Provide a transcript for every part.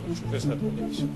Je fais ça à ton émission.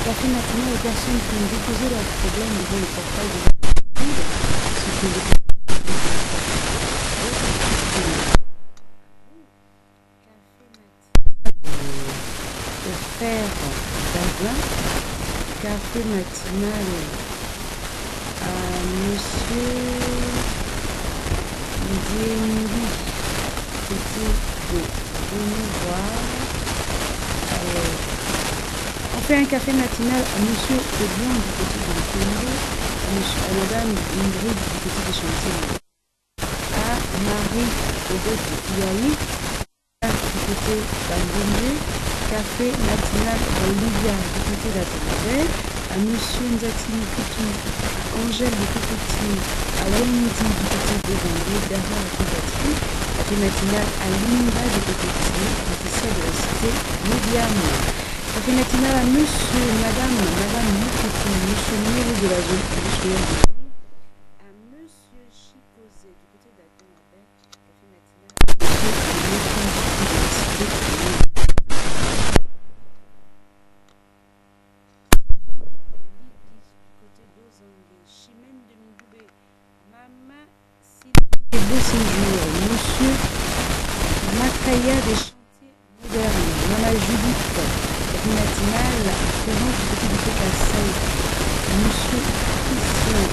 Café matinal aux personnes qui ont déposé leurs problèmes devant le portail de l'entreprise. Offert d'Azin, café matinal à monsieur Diemili, c'était de nous voir. On fait un café matinal à monsieur Leblanc du côté de l'Économie, à madame Ingrid du côté des chantiers, à Marie Odette de Piaï, du côté d'Ambondier, café matinal à Olivia du côté d'Atamabel, à monsieur Nzatini Coutou, à Angèle de Cocotier, à Wendy du côté de Vendée, derrière la Cocotier, café matinal à Linda de Cocotier, officier de la cité Médiane. Café matinal à monsieur, madame Moukoutou, monsieur Mérou de la zone industrielle à monsieur Chikosé du côté d'Atamabel, café matinal à monsieur du côté d'Ozangé, Chimène de Migoubé, Mama Sylvie Beau-Séjour, monsieur Makaya des chantiers modernes, Mama Judith, café matinal à Florence du côté du Pécassé, monsieur Christian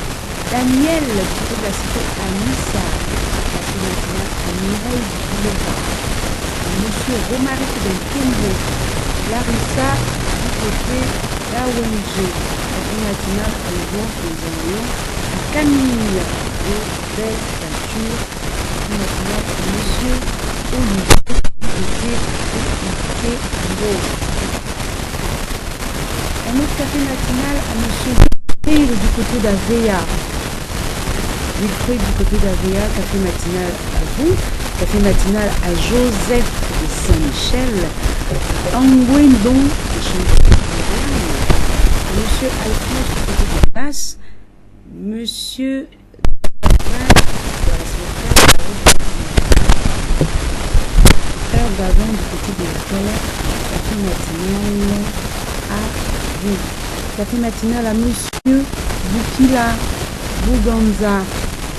Daniel du côté de la cité à Nissa, café matinal à Mireille du Boulevard, monsieur Romaric del Kembo, Larissa du côté d'Awenge, café matinal à Louvain des Orient, à Camille de de belles peintures. Café matinal à Monsieur Olivier du côté de un autre café matinal à Monsieur Wilfried du côté d'Avea. Wilfried du côté d'Avea, café matinal à vous. Café matinal à Joseph de Saint-Michel. Angwendon de Chantilly. Monsieur Alphonse du côté de Passe. Monsieur Père Davon du côté de l'école. Café matinal à vous. Café matinal à Monsieur Bukila Bouganza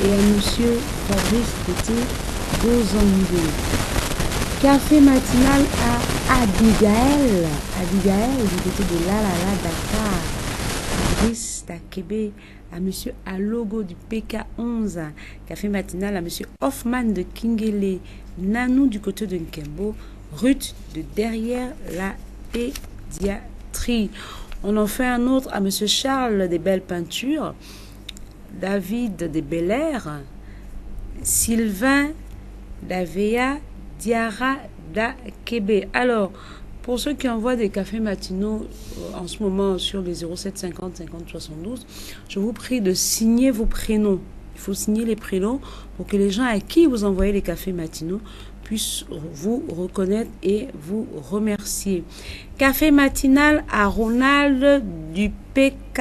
et à Monsieur Fabrice côté d'Ozambo. Café matinal à Abigail. Abigail du côté de Lalala Dakar. Fabrice d'Akebe à Monsieur Alogo du PK11. Café matinal à Monsieur Hoffman de Kingele. Nanou du côté de Nkembo. Ruth de derrière la pédiatrie. On en fait un autre à Monsieur Charles des Belles Peintures. David des Bel Air. Sylvain d'Avea. Diara d'Akebe. Alors, pour ceux qui envoient des cafés matinaux en ce moment sur les 07 50 50 72, je vous prie de signer vos prénoms. Il faut signer les prénoms pour que les gens à qui vous envoyez les cafés matinaux puissent vous reconnaître et vous remercier. Café matinal à Ronald du PK...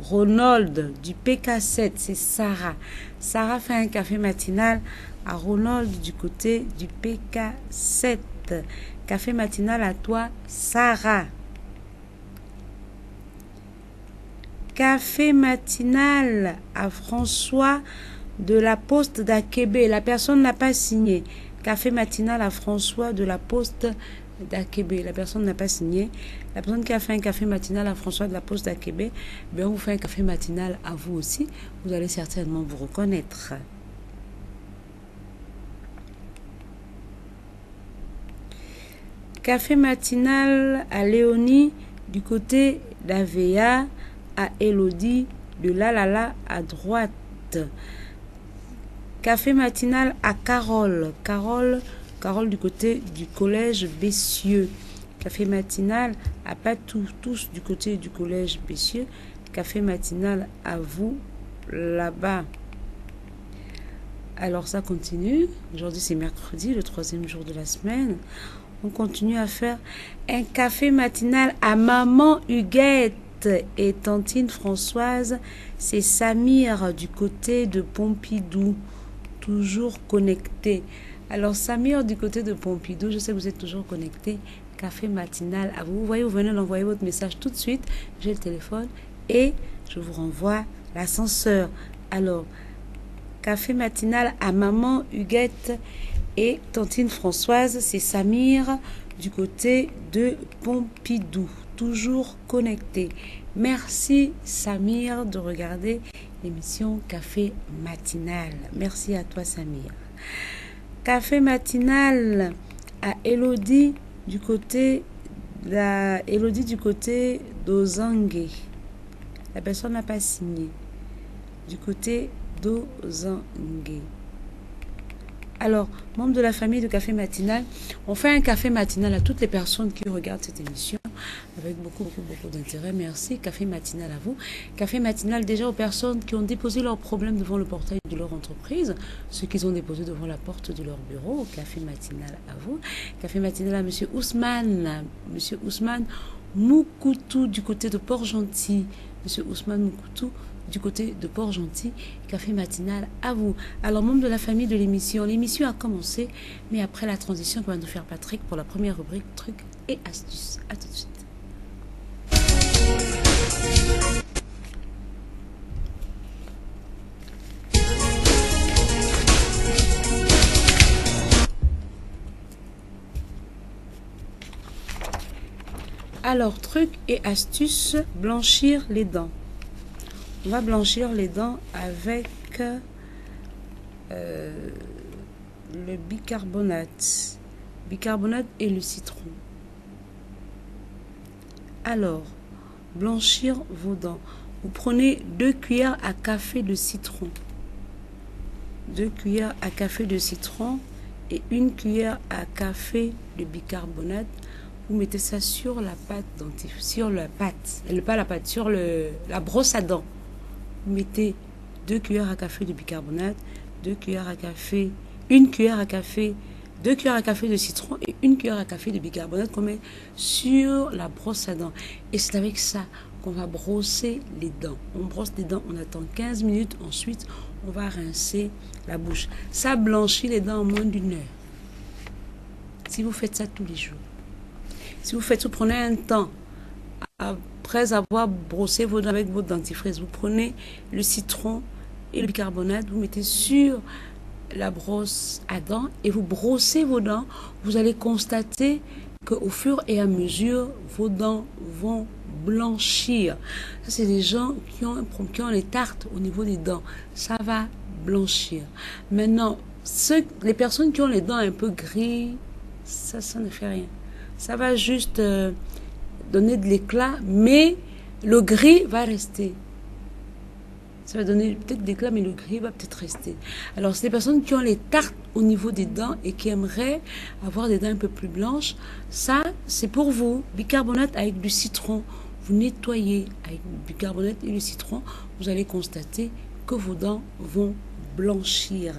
Ronald du PK7, c'est Sarah. Sarah fait un café matinal à Ronald du côté du PK7. Café matinal à toi, Sarah. Café matinal à François de la Poste d'Akebe. La personne n'a pas signé. Café matinal à François de la Poste d'Akebe. La personne n'a pas signé. La personne qui a fait un café matinal à François de la Poste d'Akebe, bien, on vous fait un café matinal à vous aussi. Vous allez certainement vous reconnaître. Café matinal à Léonie du côté d'Avea, à Elodie de Lalala à droite. Café matinal à Carole. Carole du côté du collège Bessieux. Café matinal à Patou, tous du côté du collège Bessieux. Café matinal à vous là-bas. Alors ça continue. Aujourd'hui c'est mercredi, le 3e jour de la semaine. On continue à faire un café matinal à Maman Huguette et Tantine Françoise. C'est Samir du côté de Pompidou, toujours connecté. Alors Samir du côté de Pompidou, je sais que vous êtes toujours connecté. Café matinal à vous. Vous voyez, vous venez d'envoyer votre message tout de suite. J'ai le téléphone et je vous renvoie l'ascenseur. Alors, café matinal à Maman Huguette et Tantine Françoise, c'est Samir du côté de Pompidou, toujours connecté. Merci Samir de regarder l'émission Café matinal. Merci à toi Samir. Café matinal à Elodie du côté d'Ozangue. La personne n'a pas signé. Du côté d'Ozangue. Alors, membres de la famille de Café Matinal, on fait un café matinal à toutes les personnes qui regardent cette émission avec beaucoup d'intérêt. Merci. Café matinal à vous. Café matinal déjà aux personnes qui ont déposé leurs problèmes devant le portail de leur entreprise, ceux qui ont déposé devant la porte de leur bureau. Café matinal à vous. Café matinal à Monsieur Ousmane. Monsieur Ousmane Moukoutou du côté de Port-Gentil. Monsieur Ousmane Moukoutou du côté de Port-Gentil, café matinal à vous. Alors, membres de la famille de l'émission a commencé, mais après la transition que va nous faire Patrick pour la première rubrique trucs et astuces. À tout de suite. Alors, trucs et astuces, blanchir les dents. On va blanchir les dents avec le bicarbonate. Bicarbonate et le citron. Alors, blanchir vos dents. vous prenez 2 cuillères à café de citron. 2 cuillères à café de citron et 1 cuillère à café de bicarbonate. Vous mettez ça sur la pâte dentifrice, sur la pâte, pas la pâte, sur la brosse à dents. Vous mettez 2 cuillères à café de bicarbonate, 2 cuillères à café, 1 cuillère à café, 2 cuillères à café de citron et 1 cuillère à café de bicarbonate qu'on met sur la brosse à dents. Et c'est avec ça qu'on va brosser les dents. On brosse les dents, on attend 15 minutes, ensuite on va rincer la bouche. Ça blanchit les dents en moins d'1 heure. Si vous faites ça tous les jours. Si vous prenez un temps, après avoir brossé vos dents avec votre dentifrice, vous prenez le citron et le bicarbonate, vous mettez sur la brosse à dents et vous brossez vos dents, vous allez constater qu'au fur et à mesure, vos dents vont blanchir. Ça, c'est des gens qui ont les tartes au niveau des dents. Ça va blanchir. Maintenant, les personnes qui ont les dents un peu grises, ça ne fait rien. Ça va juste donner de l'éclat, mais le gris va rester. Ça va donner peut-être de l'éclat, mais le gris va peut-être rester. Alors, c'est les personnes qui ont les tartes au niveau des dents et qui aimeraient avoir des dents un peu plus blanches. Ça, c'est pour vous. Bicarbonate avec du citron. Vous nettoyez avec du bicarbonate et du citron. Vous allez constater que vos dents vont blanchir.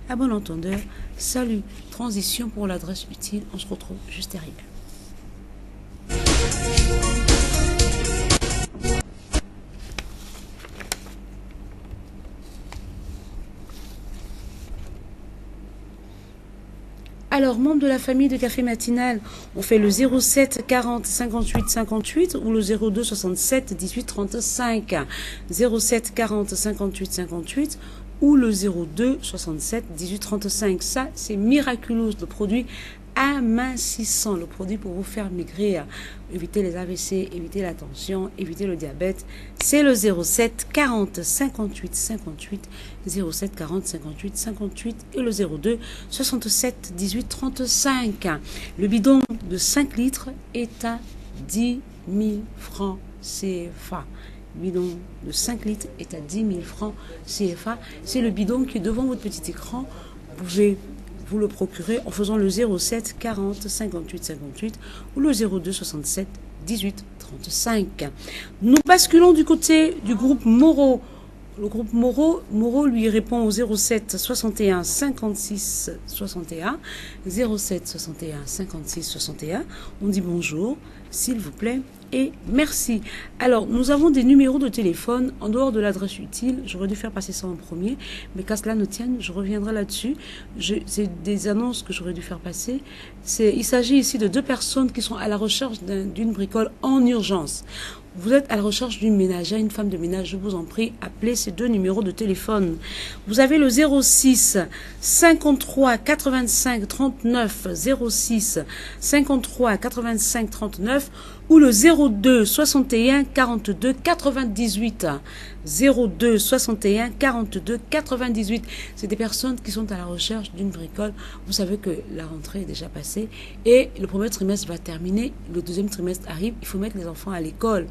À bon entendeur, salut. Transition pour l'adresse utile. On se retrouve juste derrière. Alors, membres de la famille de Café Matinal, on fait le 07 40 58 58 ou le 02 67 18 35. 07 40 58 58 ou le 02 67 18 35. Ça, c'est Miraculous, le produit amincissant, le produit pour vous faire maigrir, éviter les AVC, éviter la tension, éviter le diabète. C'est le 07 40 58 58, 07 40 58 58 et le 02 67 18 35. Le bidon de 5 litres est à 10 000 francs CFA. Le bidon de 5 litres est à 10 000 francs CFA. C'est le bidon qui est devant votre petit écran. Vous pouvez vous le procurer en faisant le 07 40 58 58 ou le 02 67 18 35. Nous basculons du côté du groupe Moreau. Le groupe Moreau lui répond au 07 61 56 61. 07 61 56 61. On dit bonjour, s'il vous plaît, et merci. Alors, nous avons des numéros de téléphone en dehors de l'adresse utile. J'aurais dû faire passer ça en premier, mais qu'à cela ne tienne, je reviendrai là-dessus. C'est des annonces que j'aurais dû faire passer. Il s'agit ici de 2 personnes qui sont à la recherche d'une bricole en urgence. Vous êtes à la recherche d'une ménagère, une femme de ménage, je vous en prie, appelez ces 2 numéros de téléphone. Vous avez le 06 53 85 39 06 53 85 39 ou le 02 61 42 98. 02 61 42 98. C'est des personnes qui sont à la recherche d'une bricole. Vous savez que la rentrée est déjà passée et le premier trimestre va terminer. Le deuxième trimestre arrive. Il faut mettre les enfants à l'école.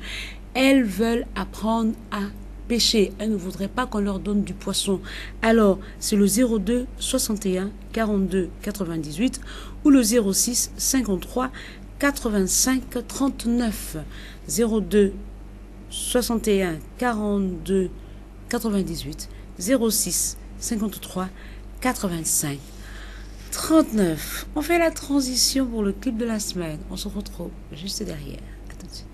Elles veulent apprendre à pêcher. Elles ne voudraient pas qu'on leur donne du poisson. Alors, c'est le 02 61 42 98 ou le 06 53 85 39. 02 61 42 98 06 53 85 39. On fait la transition pour le clip de la semaine. On se retrouve juste derrière. À tout de suite.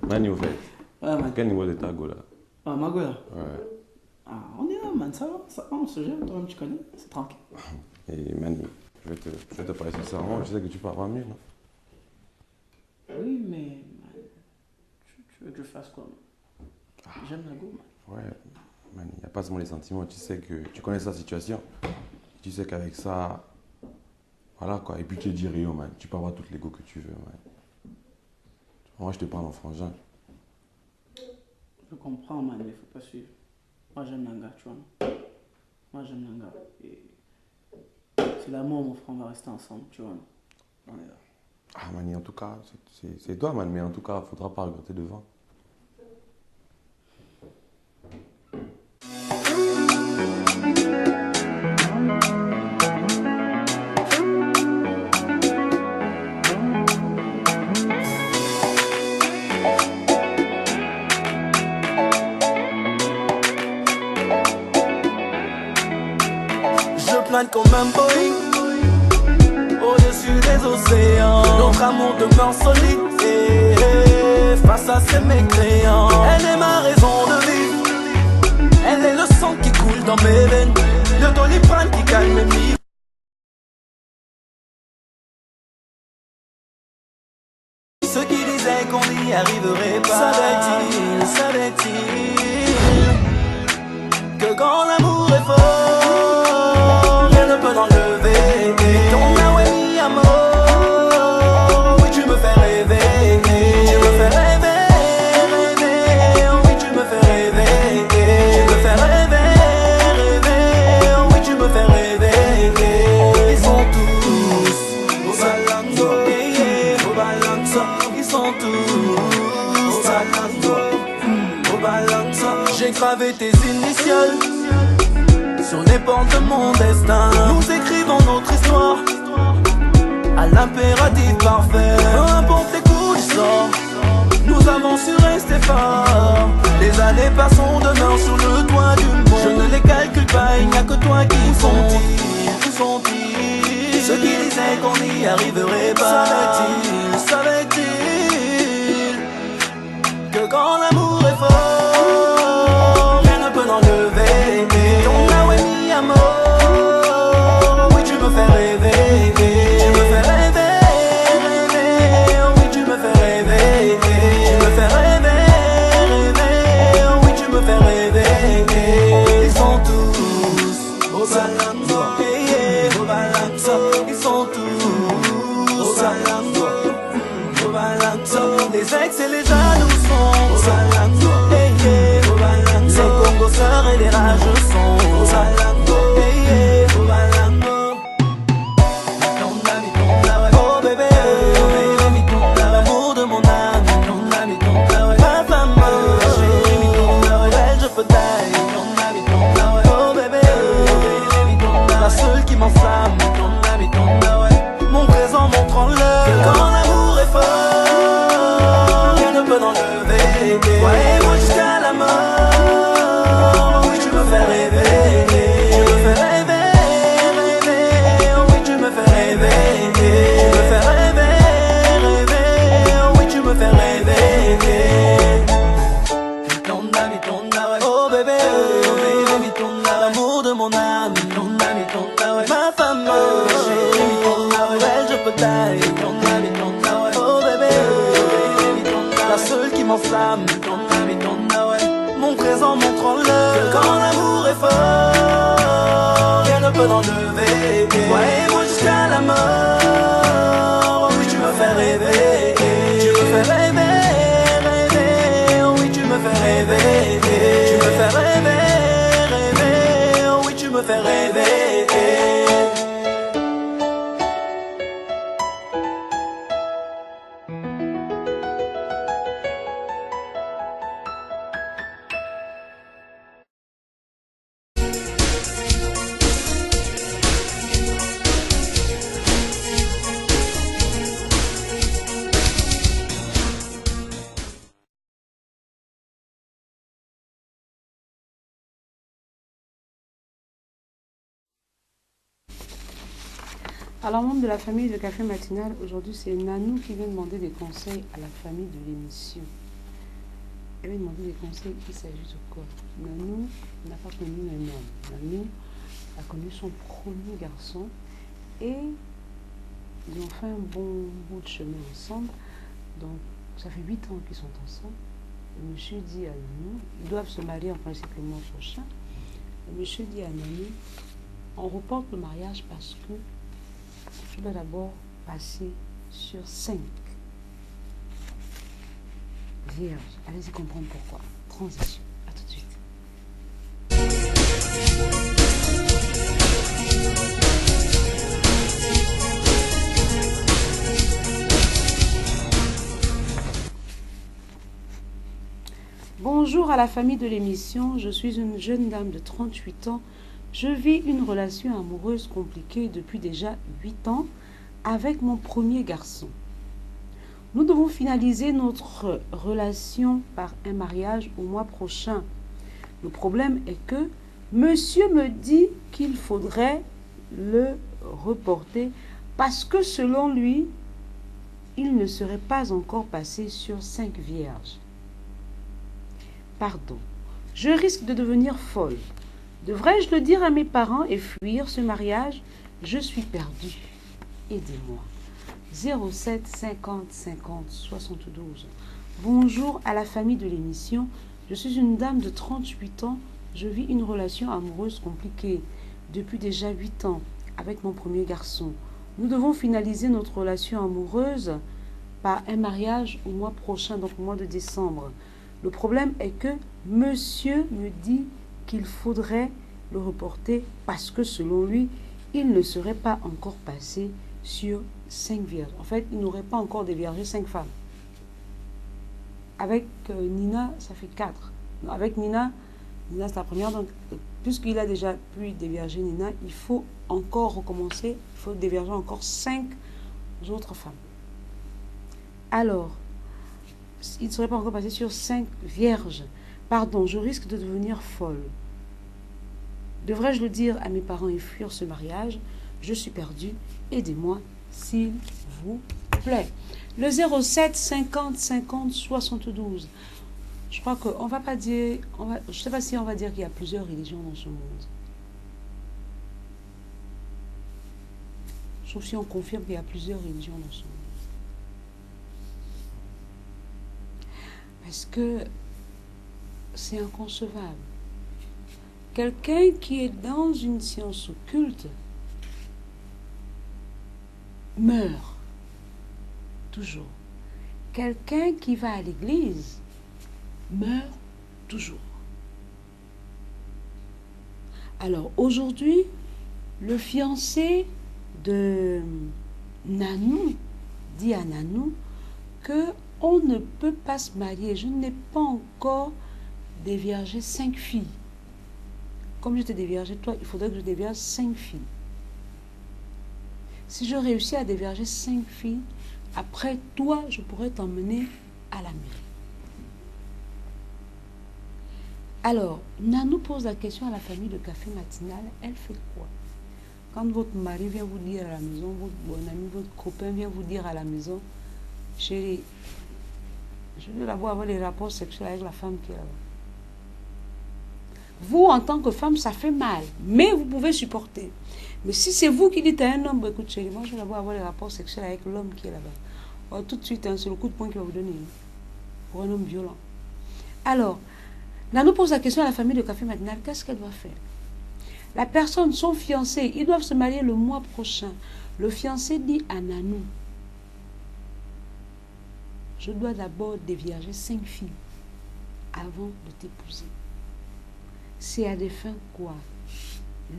Mani, au fait. Ouais, man. Quel niveau de ta go là? Ah, ma gueule. Ouais. Ah, on est là, man. Ça va, on se gère. Toi-même, tu connais. C'est tranquille. Et Mani, je vais te parler sincèrement. Je sais que tu parles mieux, non? Oui, mais, man, tu veux que je fasse quoi, man? J'aime la go, man. Ouais, Mani, il n'y a pas seulement les sentiments. Tu sais que tu connais sa situation. Tu sais qu'avec ça, voilà quoi. Et puis tu es dit rien, man. Tu peux avoir toutes les go que tu veux, man. Moi, je te parle en frangin. Je comprends, man, mais il faut pas suivre. Moi j'aime Nanga, tu vois. Moi j'aime Nanga. Et c'est l'amour, mon frère, on va rester ensemble, tu vois. On est là. Ah, Mani, en tout cas, c'est toi, man, mais en tout cas, faudra pas regretter devant. Je plane comme un Boeing au-dessus des océans. Notre amour demeure solide face à ces mécréants. Elle est ma raison de vivre. Elle est le sang qui coule dans mes veines. Le Doliprane qui calme mes migraines. Ceux qui disaient qu'on n'y arriverait pas, savait-il que quand l'amour est fort, rien ne peut l'enlever. Ton amour est mi amour, oui tu me fais rêver. Tu me fais rêver, rêver, oui tu me fais rêver. Tu me fais rêver, rêver, oui tu me fais rêver. Ils sont tous au balanço, au balanço. Ils sont tous au balanço. J'ai gravé tes initiales sur les portes de mon destin. Nous écrivons notre histoire à l'impératif parfait. Peu importe les coups du sort, nous avons su rester forts. Les années passent, on demeure sur le toit du monde. Je ne les calcule pas, il n'y a que toi qui sont-ils, où sont-ils? Ceux qui disaient qu'on n'y arriverait pas, savait-il que quand l'amour est fort, rien ne peut l'enlever. Ton amour est mi amour, oui tu me fais rêver. Tu me fais rêver, rêver, oui tu me fais rêver. Tu me fais rêver, rêver, oui tu me fais rêver. Ils sont tous au balanço, au balanço. Ils sont tous au balanço, au balanço. Les ex et les jaloux sont au balanço, au balanço. Les congoseurs et les rageux sont au balanço, au balanço. Oh bébé, l'amour de mon âme, ma femme, belle je peux tailler. Oh bébé, la seule qui m'enflamme, mon présent montrant-le. Quand l'amour est fort, rien ne peut l'enlever. Ouais, moi jusqu'à la mort, oui tu me fais rêver. Tu me fais rêver, rêver, oui tu me fais rêver. Tu me fais rêver, rêver, oui tu me fais rêver. Oh bébé, l'amour de mon âme, ma femme, belle je peux tailler. Oh bébé, la seule qui m'enflamme, mon présent montrant-le. Quand l'amour est fort, rien ne peut l'enlever. Ouais, moi jusqu'à la mort, oui tu me fais rêver. Tu me fais rêver, rêver, oui tu me fais rêver. Tu me fais rêver, rêver, oui tu me fais rêver. Alors, membre de la famille de Café Matinal, aujourd'hui c'est Nanou qui vient demander des conseils à la famille de l'émission. Elle vient demander des conseils, il s'agit de quoi? Nanou n'a pas connu un homme. Nanou a connu son premier garçon et ils ont fait un bon bout de chemin ensemble. Donc, ça fait 8 ans qu'ils sont ensemble. Le monsieur dit à Nanou, ils doivent se marier en principe le mois prochain. Le monsieur dit à Nanou, on reporte le mariage parce que je dois d'abord passer sur 5 vierges. Allez-y comprendre pourquoi. Transition. À tout de suite. Bonjour à la famille de l'émission, je suis une jeune dame de 38 ans. Je vis une relation amoureuse compliquée depuis déjà 8 ans avec mon premier garçon. Nous devons finaliser notre relation par un mariage au mois prochain. Le problème est que monsieur me dit qu'il faudrait le reporter parce que selon lui, il ne serait pas encore passé sur 5 vierges. Pardon, je risque de devenir folle. Devrais-je le dire à mes parents et fuir ce mariage? Je suis perdue. Aidez-moi. 07 50 50 72. Bonjour à la famille de l'émission. Je suis une dame de 38 ans. Je vis une relation amoureuse compliquée depuis déjà 8 ans avec mon premier garçon. Nous devons finaliser notre relation amoureuse par un mariage au mois prochain, donc au mois de décembre. Le problème est que monsieur me dit qu'il faudrait le reporter parce que selon lui, il ne serait pas encore passé sur 5 vierges. En fait, il n'aurait pas encore déviergé 5 femmes. Avec Nina, ça fait 4. Avec Nina c'est la première. Donc, puisqu'il a déjà pu dévierger Nina, il faut encore recommencer. Il faut dévierger encore 5 autres femmes. Alors, il ne serait pas encore passé sur 5 vierges. Pardon, je risque de devenir folle. Devrais-je le dire à mes parents et fuir ce mariage? Je suis perdue. Aidez-moi, s'il vous plaît. Le 07 50 50 72. Je crois qu'on ne va pas dire... je ne sais pas si on va dire qu'il y a plusieurs religions dans ce monde. Sauf si on confirme qu'il y a plusieurs religions dans ce monde. Parce que c'est inconcevable. Quelqu'un qui est dans une science occulte meurt toujours. Quelqu'un qui va à l'église meurt toujours. Alors aujourd'hui, le fiancé de Nanou dit à Nanou que on ne peut pas se marier. Je n'ai pas encore déviergé 5 filles. Comme je t'ai déviergé toi, il faudrait que je dévierge 5 filles. Si je réussis à dévierger 5 filles, après toi, je pourrais t'emmener à la mairie. Alors, Nanou pose la question à la famille de café matinal. Elle fait quoi? Quand votre mari vient vous dire à la maison, votre bon ami, votre copain vient vous dire à la maison, chérie, je veux la voir avoir les rapports sexuels avec la femme qui est là-bas. Vous, en tant que femme, ça fait mal, mais vous pouvez supporter. Mais si c'est vous qui dites à un homme, écoute chérie, moi je vais la voir avoir les rapports sexuels avec l'homme qui est là-bas. Alors, tout de suite, c'est le coup de poing qu'il va vous donner. Pour un homme violent. Alors, là, nous pose la question à la famille de café matinal, qu'est-ce qu'elle doit faire? La personne, son fiancé, ils doivent se marier le mois prochain. Le fiancé dit à Nanou, je dois d'abord dévierger 5 filles avant de t'épouser. C'est à des fins quoi?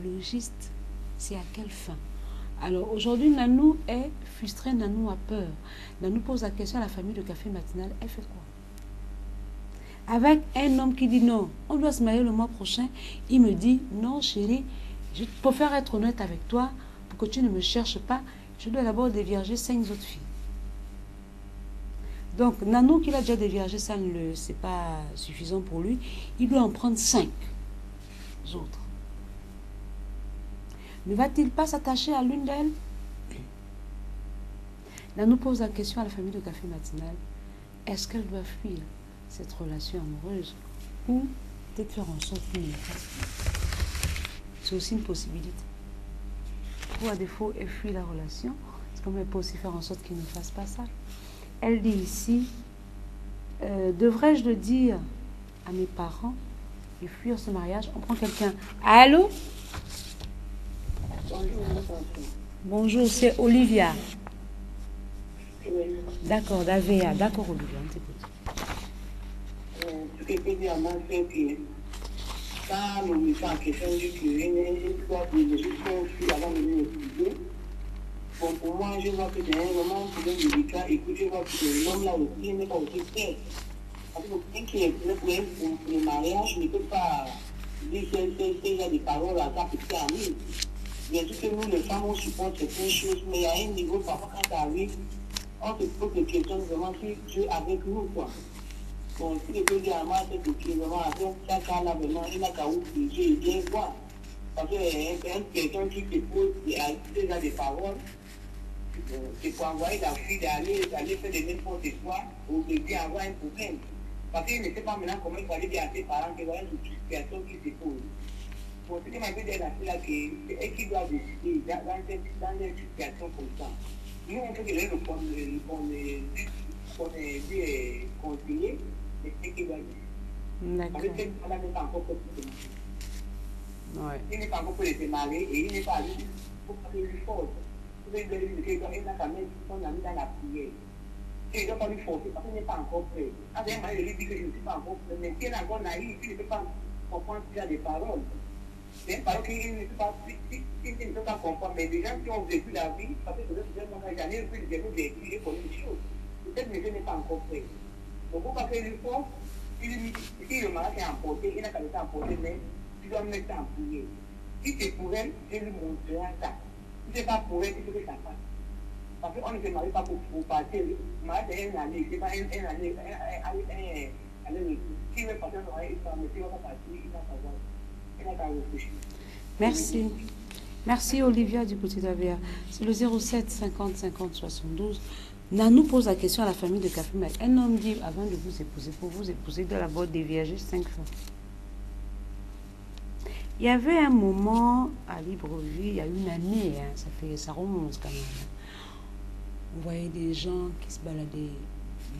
Logiste, c'est à quelle fin? Alors aujourd'hui, Nanou est frustrée, Nanou a peur. Nanou pose la question à la famille de café matinal, elle fait quoi? Avec un homme qui dit non, on doit se marier le mois prochain, il me dit non chérie, je préfère être honnête avec toi pour que tu ne me cherches pas, je dois d'abord dévierger 5 autres filles. Donc Nanou qui l'a déjà déviergé, ça ne c'est pas suffisant pour lui, il doit en prendre 5 autres. Ne va-t-il pas s'attacher à l'une d'elles? Nanou pose la question à la famille de café matinal, est-ce qu'elle doit fuir cette relation amoureuse ou peut-être faire en sorte qu'il ne fasse? C'est aussi une possibilité. Ou à défaut, elle fuit la relation, parce qu'on peut aussi faire en sorte qu'il ne fasse pas ça. Elle dit ici, devrais-je le dire à mes parents et fuir ce mariage? On prend quelqu'un. Allô? Bonjour, c'est Olivia. D'accord, d'Avea. D'accord, Olivia, on t'écoute. quand le médecin en question dit qu'il doit des choses qu'on avant de venir utiliser, bon, pour moi, je vois que c'est un moment pour le médical et que je vois que l'homme là aussi n'est pas aussi prêt. Parce que quelqu'un qui est prêt pour le mariage ne peut pas dire ces genre de paroles à sa petite amie. Bien sûr que nous, les femmes, on supporte certaines choses, mais il y a un niveau, parfois, quand ça arrive, on se pose des questions vraiment si Dieu est avec nous, quoi. Donc, si le Dieu a marqué que Dieu est vraiment avec nous, ça, là, vraiment, il n'a qu'à ouvrir Dieu et bien voir. Parce que quelqu'un qui te pose déjà des paroles, c'est pour envoyer la fille d'aller faire de n'importe quoi, ou de bien avoir un problème. Parce qu'il ne sait pas maintenant comment il faut aller dire à ses parents qu'il y a une situation qui se pose. Pour ce que m'a dit la fille là, c'est elle qui doit décider dans des situations comme ça. Nous, on fait que les qu'on est conseillé, mais c'est qui doit décider. D'accord. Parce que cette femme-là n'est pas encore pour se marier. Ouais. Il n'est pas encore pour se marier et il n'est pas allé pour faire une faute. Il n'a qu'à mettre son ami dans la prière. Et il ne doit pas lui forcer parce qu'il n'est pas encore prêt. À un moment, il lui dit que je ne suis pas encore prêt. Mais s'il est encore naïf, il ne peut pas comprendre qu'il y a des paroles. C'est une parole qu'il ne peut pas comprendre. Mais les gens qui ont vécu la vie, parce que j'en ai vu, j'ai connu une chose. Peut-être que je n'ai pas encore prêt. Donc, pour pas qu'il lui force, si le mariage est emporté, il n'a qu'à le faire emporter, mais tu dois me mettre en prière. Si c'est pour elle, je lui montrerai ça. Si ce n'est pas pour elle, il faut que ça passe. Parce qu'on ne se marie pas pour partir. Le mariage c'est une année, ce n'est pas une année. Si le patron aura une femme, si on va partir, il va savoir. Il n'a qu'à réfléchir. Merci. Merci Olivia du côté d'Avia. C'est le 07 50 50 72. Nanou pose la question à la famille de Café-Mac. Un homme dit, avant de vous épouser, pour vous épouser, de d'abord déviager 5 fois. Il y avait un moment à Libreville, il y a une année, hein, ça remonte quand même. On voyait des gens qui se baladaient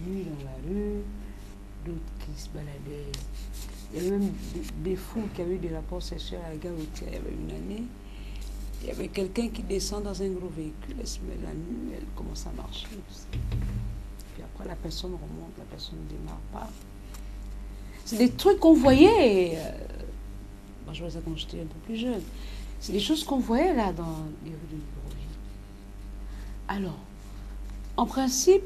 nus dans la rue, d'autres qui se baladaient. Il y avait même des fous qui avaient eu des rapports sexuels à la gare routière il y avait une année. Il y avait quelqu'un qui descend dans un gros véhicule, elle se met la nuit, elle commence à marcher. Puis après, la personne remonte, la personne ne démarre pas. C'est des trucs qu'on voyait. Moi, je voyais ça quand j'étais un peu plus jeune. C'est des choses qu'on voyait là dans les rues de Libreville. Alors, en principe,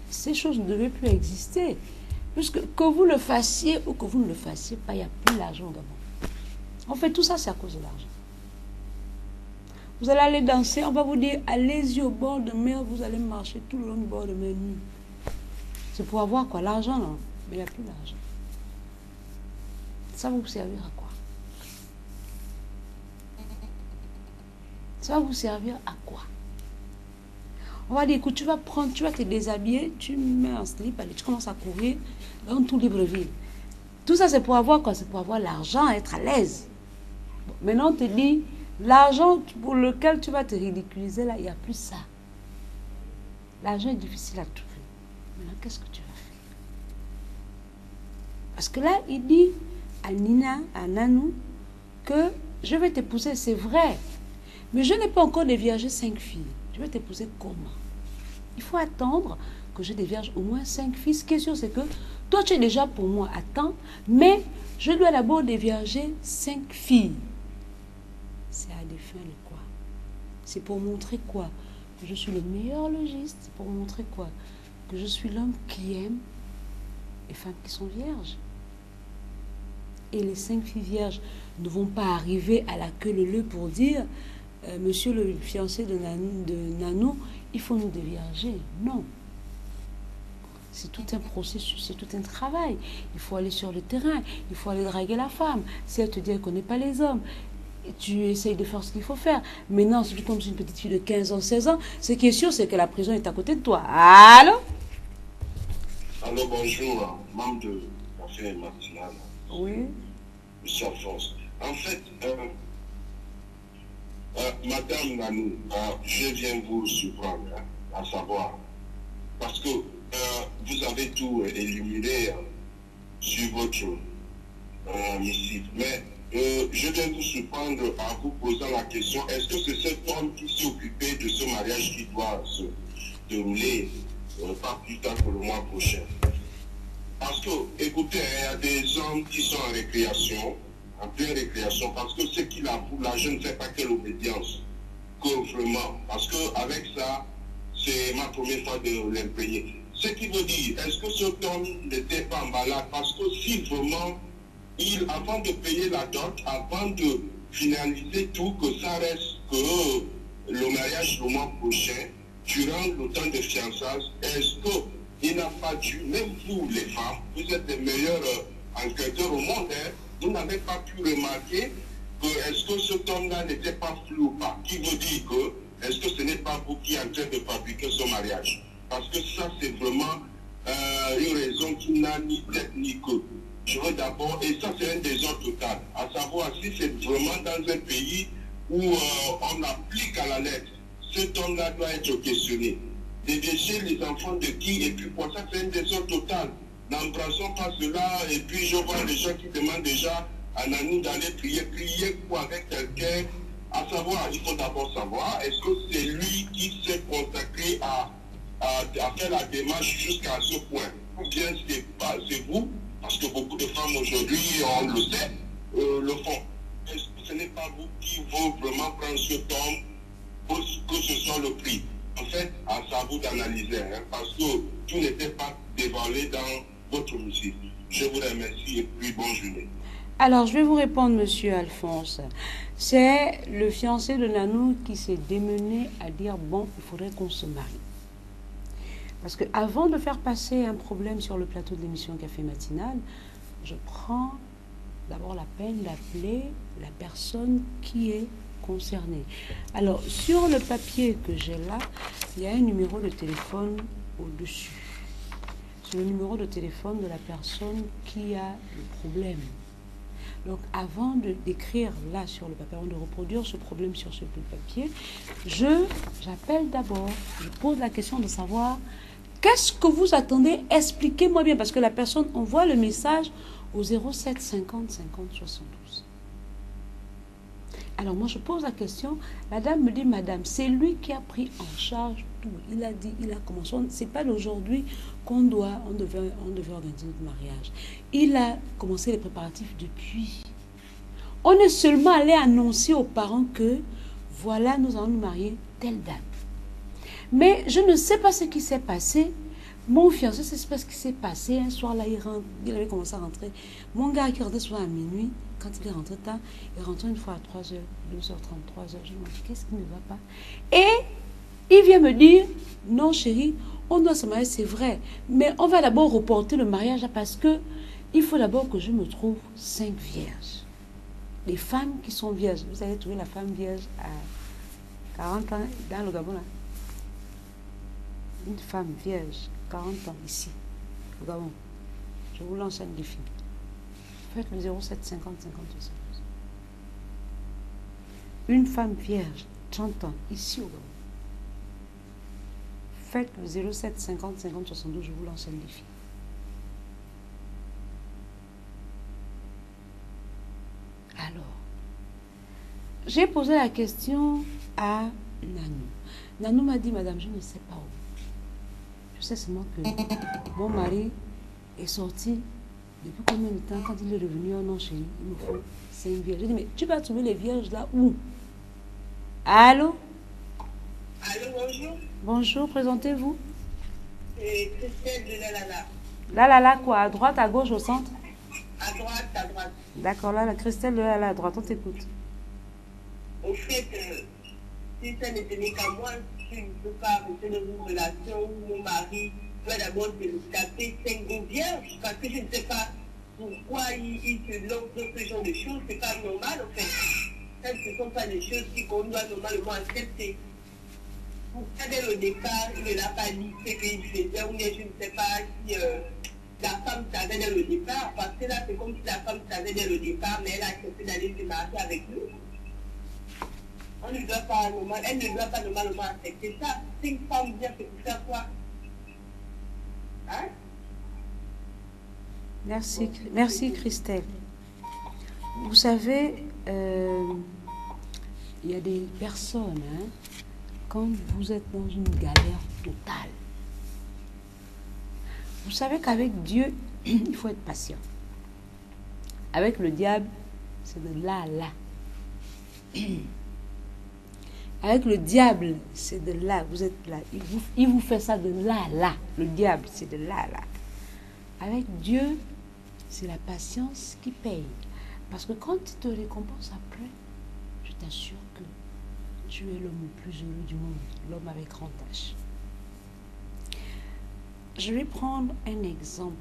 ces choses ne devaient plus exister. Puisque que vous le fassiez ou que vous ne le fassiez pas, il n'y a plus d'argent au Gabon. En fait, tout ça, c'est à cause de l'argent. Vous allez aller danser, on va vous dire, allez-y au bord de mer, vous allez marcher tout le long du bord de mer nu. C'est pour avoir quoi? L'argent, non? Mais il n'y a plus d'argent. Ça va vous servir à quoi? Ça va vous servir à quoi? On va dire, écoute, tu vas te déshabiller, tu mets un slip, allez, tu commences à courir dans tout Libreville. Tout ça, c'est pour avoir quoi? C'est pour avoir l'argent, être à l'aise. Bon, maintenant, on te dit, l'argent pour lequel tu vas te ridiculiser, là, il n'y a plus ça. L'argent est difficile à trouver. Maintenant, qu'est-ce que tu vas faire? Parce que là, il dit à Nina, à Nanou, que je vais t'épouser, c'est vrai. Mais je n'ai pas encore déviagé 5 filles. Je vais t'épouser comment? Il faut attendre que je dévierge au moins 5 filles. Ce qui est sûr, c'est que toi, tu es déjà pour moi. Attends, mais je dois d'abord dévierger 5 filles. C'est à des fins de quoi? C'est pour montrer quoi? Que je suis le meilleur logiste. C'est pour montrer quoi? Que je suis l'homme qui aime les femmes qui sont vierges. Et les 5 filles vierges ne vont pas arriver à la queue leu pour dire monsieur le fiancé de Nanou, il faut nous dévierger. Non. C'est tout un processus, c'est tout un travail. Il faut aller sur le terrain, il faut aller draguer la femme. Si elle te dit qu'elle ne connaît pas les hommes, et tu essayes de faire ce qu'il faut faire. Maintenant, si tu tombes sur une petite fille de 15 ans, 16 ans, ce qui est sûr, c'est que la prison est à côté de toi. Allô? Allô, bonjour, membre de Café Matinal. Oui. Monsieur Alphonse. En fait, Madame Nanou, je viens vous surprendre, à savoir, parce que vous avez tout éliminé sur votre missive, mais je viens vous surprendre en vous posant la question, est-ce que c'est cet homme qui s'est occupé de ce mariage qui doit se dérouler pas plus tard que le mois prochain? Parce que, écoutez, il y a des hommes qui sont en récréation, en pleine récréation, parce que ce qu'il avoue là, je ne sais pas quelle obédience que vraiment, parce qu'avec ça, c'est ma première fois de l'imprégner. Ce qui veut dire, est-ce que ce homme n'était pas en balade? Parce que si vraiment, avant de payer la dot, avant de finaliser tout, que ça reste que le mariage le mois prochain, durant le temps de fiançailles, est-ce qu'il n'a pas dû, même vous les femmes, vous êtes les meilleurs enquêteurs au monde, hein, vous n'avez pas pu remarquer que est-ce que cet homme-là n'était pas flou ou pas? Qui veut dire que est-ce que ce n'est pas vous qui êtes en train de fabriquer ce mariage? Parce que ça, c'est vraiment une raison qui n'a ni tête ni queue. Je veux d'abord, et ça c'est un désordre total, à savoir si c'est vraiment dans un pays où on applique à la lettre, cet homme-là doit être questionné. Délaisser les enfants de qui, et puis pour ça c'est un désordre total. N'embrassons pas cela, et puis je vois les gens qui demandent déjà à Nanou d'aller prier pour avec quelqu'un. À savoir, il faut d'abord savoir, est-ce que c'est lui qui s'est consacré à faire la démarche jusqu'à ce point, ou bien c'est vous, parce que beaucoup de femmes aujourd'hui, on le sait, le font. Est-ce que ce n'est pas vous qui vaut vraiment prendre ce temps pour que ce soit le prix? En fait, c'est à vous d'analyser, hein, parce que tout n'était pas dévoilé dans votre musique. Je vous remercie et puis bonne journée. Alors, je vais vous répondre, monsieur Alphonse. C'est le fiancé de Nanou qui s'est démené à dire, bon, il faudrait qu'on se marie. Parce qu'avant de faire passer un problème sur le plateau de l'émission Café Matinal, je prends d'abord la peine d'appeler la personne qui est concernée. Alors, sur le papier que j'ai là, il y a un numéro de téléphone au-dessus. C'est le numéro de téléphone de la personne qui a le problème. Donc, avant d'écrire là sur le papier, avant de reproduire ce problème sur ce bout de papier, j'appelle d'abord, je pose la question de savoir qu'est-ce que vous attendez, expliquez-moi bien, parce que la personne envoie le message au 07 50 50 72. Alors moi je pose la question, la dame me dit, madame, c'est lui qui a pris en charge tout. Il a dit, il a commencé, c'est pas d'aujourd'hui on devait organiser notre mariage. Il a commencé les préparatifs depuis. On est seulement allé annoncer aux parents que, voilà, nous allons nous marier telle date. Mais je ne sais pas ce qui s'est passé. Mon fiancé, c'est pas ce qui s'est passé. Un soir, là, il avait commencé à rentrer. Mon gars qui rentrait souvent à minuit, quand il est rentré tard, il rentrait une fois à 3h, 2h30, 3h. Je me dis, qu'est-ce qui ne va pas? Et il vient me dire, non chérie, on doit se marier, c'est vrai. Mais on va d'abord reporter le mariage là, parce que il faut d'abord que je me trouve 5 vierges. Les femmes qui sont vierges. Vous allez trouver la femme vierge à 40 ans dans le Gabon là. Une femme vierge, 40 ans, ici, au Gabon. Je vous lance un défi. Faites le 07 50 50 72. Une femme vierge, 30 ans, ici au Gabon. Faites le 07 50 50 72, je vous lance un défi. Alors, j'ai posé la question à Nanou. Nanou m'a dit, madame, je ne sais pas où. Je sais seulement que mon mari est sorti depuis combien de temps? Quand il est revenu, oh non chérie, il me faut 5 vierges. J'ai dit, mais tu vas trouver les vierges là où? Allô? Allô, bonjour. Bonjour, présentez-vous. C'est Christelle de Lalala. Lalala quoi? À droite, à gauche, au centre? À droite, à droite. D'accord, là, la Christelle de Lalala à droite, on t'écoute. Au fait, si ça ne tenait qu'à moi, je ne peux pas rester dans une relation où mon mari doit d'abord se taper 5 vierges, parce que je ne sais pas pourquoi il se lance dans ce genre de choses. C'est pas normal, en fait. Ça, ce ne sont pas des choses qu'on doit normalement accepter. Pourquoi dès le départ, il ne l'a pas dit ce qu'il faisait, ou bien je ne sais pas si la femme savait dès le départ, parce que là, c'est comme si la femme savait dès le départ, mais elle a accepté d'aller se marier avec nous. Elle ne doit pas normalement accepter ça. C'est une femme bien, c'est pour faire quoi? Hein? Merci Christelle. Vous savez, il y a des personnes, hein, quand vous êtes dans une galère totale, vous savez qu'avec Dieu, il faut être patient. Avec le diable, c'est de là, là. Avec le diable, c'est de là, vous êtes là. Il vous fait ça de là, là. Le diable, c'est de là, là. Avec Dieu, c'est la patience qui paye. Parce que quand il te récompense après, je t'assure que tu es l'homme le plus heureux du monde, l'homme avec grand H. Je vais prendre un exemple.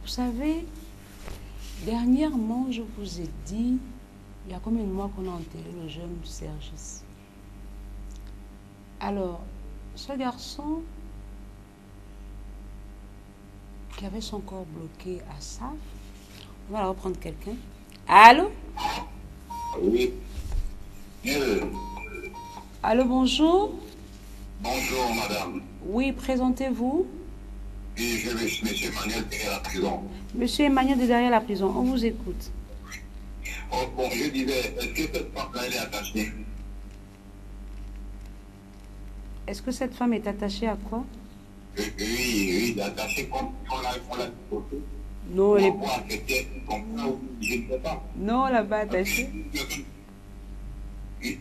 Vous savez, dernièrement, je vous ai dit, il y a combien de mois qu'on a enterré le jeune Sergis. Alors, ce garçon qui avait son corps bloqué à Saf, on va reprendre quelqu'un. Allô? Oui. Allô, bonjour. Bonjour, madame. Oui, présentez-vous. Et je vais monsieur Emmanuel derrière la prison. Monsieur Emmanuel de derrière la prison, on vous écoute. Oh, bon, je disais, est-ce que cette femme-là, elle est attachée? Est-ce que cette femme est attachée à quoi? Oui, attachée comme on l'a posé. Non, elle est... Je ne sais pas. Non, elle n'est pas attachée. Une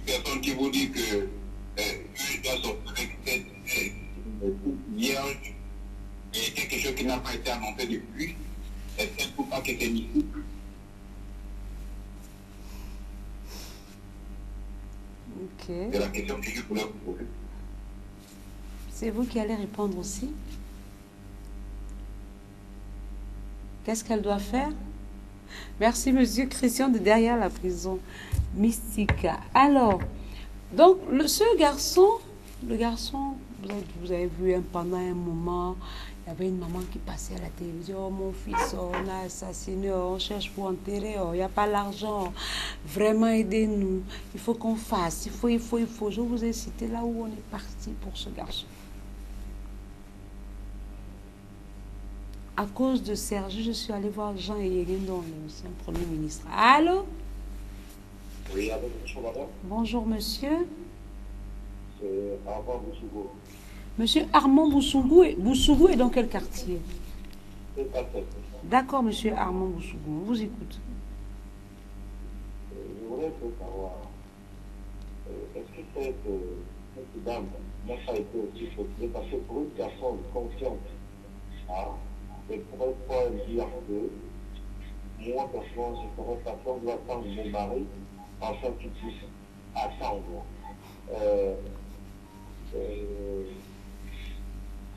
personne qui vous dit que je dois sortir avec cette vierge et quelque chose qui n'a pas été annoncé depuis, est-ce qu'elle ne faut pas que c'est mythique? Ok. C'est la question que je voulais vous poser. C'est vous qui allez répondre aussi. Qu'est-ce qu'elle doit faire? Merci, monsieur Christian de derrière la prison. Mystica. Alors, donc, ce garçon, le garçon, vous avez vu pendant un moment, il y avait une maman qui passait à la télévision. Oh, mon fils, oh, on a assassiné, oh, on cherche pour enterrer, oh, il n'y a pas l'argent. Vraiment, aidez-nous. Il faut qu'on fasse, il faut. Je vous ai cité là où on est parti pour ce garçon. À cause de Serge, je suis allée voir Jean Eyéguendon, l'ancien Premier ministre. Allô? Oui, avec bonjour madame. Bonjour monsieur. C'est Armand Boussougou. Monsieur Armand Boussougou est dans quel quartier? C'est à fait. D'accord, monsieur Armand Boussougou, on vous écoute. Je voudrais savoir, est-ce que cette dame n'a pas été aussi fautée parce que pour une personne consciente, elle pourrait pas dire que moi, personnellement, je ferais pas ça, je dois attendre mon mari, afin qu'il puisse attendre.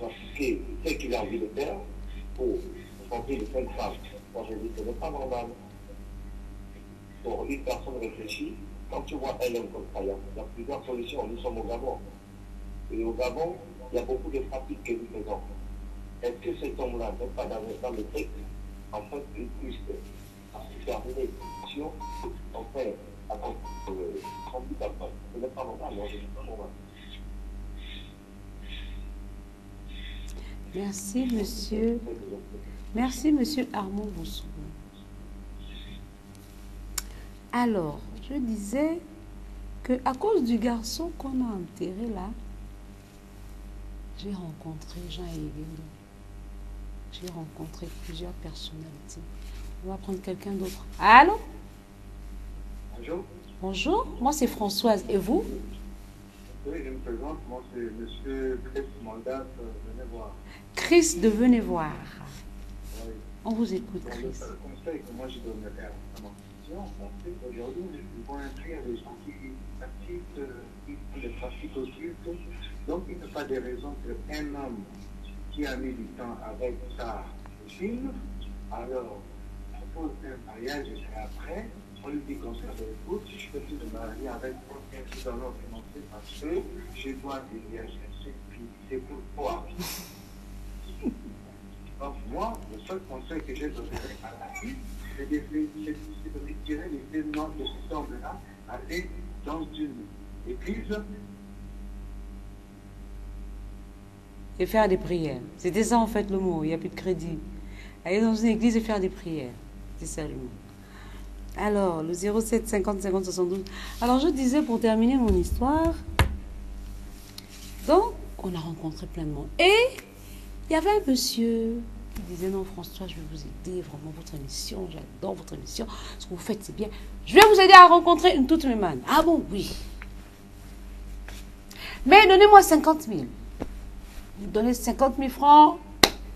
Parce que ce qu'il a envie de faire pour changer de cette femme, moi je dis que ce n'est pas normal. Pour une personne réfléchie, quand tu vois un homme comme ça, il y a plusieurs solutions. Nous sommes au Gabon. Et au Gabon, il y a beaucoup de pratiques que nous faisons. Est-ce que cet homme-là n'est pas dans le texte, en fait, il puisse terminer l'émission, en fait, avant son but après. Ce n'est pas normal, moi je dis pas normal. Merci, monsieur. Merci, monsieur Armand Boussougou. Alors, je disais que à cause du garçon qu'on a enterré là, j'ai rencontré Jean Eyéguendon. J'ai rencontré plusieurs personnalités. On va prendre quelqu'un d'autre. Allô? Bonjour. Bonjour, moi c'est Françoise. Et vous? Oui, je me présente. Moi, c'est M. Chris Mandat, venez voir. Chris de Venez voir. Oui. On vous écoute, Bon, Chris. le conseil que moi je donnerais à ma question, c'est qu'aujourd'hui, nous devons inclure les gens qui les pratiques occultes. Donc, il n'y a pas de raison qu'un homme qui a mis du temps avec sa fille, alors, propose un mariage et après, on lui dit comme ça, écoute, je peux plus me marier avec quelqu'un qui doit leur financer parce que je dois devenir c'est pourquoi. Donc moi, le seul conseil que j'ai donné à la vie, c'est de retirer les éléments de cet homme-là, aller dans une église. Et faire des prières. C'était ça en fait le mot, il n'y a plus de crédit. Aller dans une église et faire des prières. C'est ça le mot. Alors, le 07 50 50 72. Alors, je disais pour terminer mon histoire, donc, on a rencontré plein de monde. Et il y avait un monsieur qui disait non François, je vais vous aider, vraiment votre émission, j'adore votre émission, ce que vous faites c'est bien. Je vais vous aider à rencontrer une toute mémane. Ah bon, oui. Mais donnez-moi 50 000. Vous donnez 50 000 francs,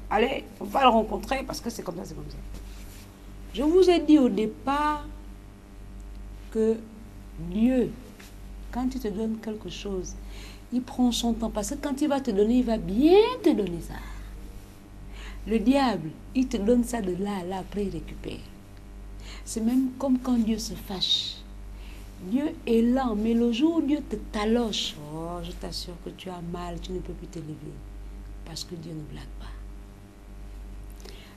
allez, on va le rencontrer parce que c'est comme ça, c'est comme ça. Je vous ai dit au départ que Dieu, quand il te donne quelque chose, il prend son temps parce que quand il va te donner, il va bien te donner ça. Le diable, il te donne ça de là à là, après il récupère. C'est même comme quand Dieu se fâche. Dieu est lent, mais le jour où Dieu te taloche, oh, je t'assure que tu as mal, tu ne peux plus t'élever. Parce que Dieu ne blague pas.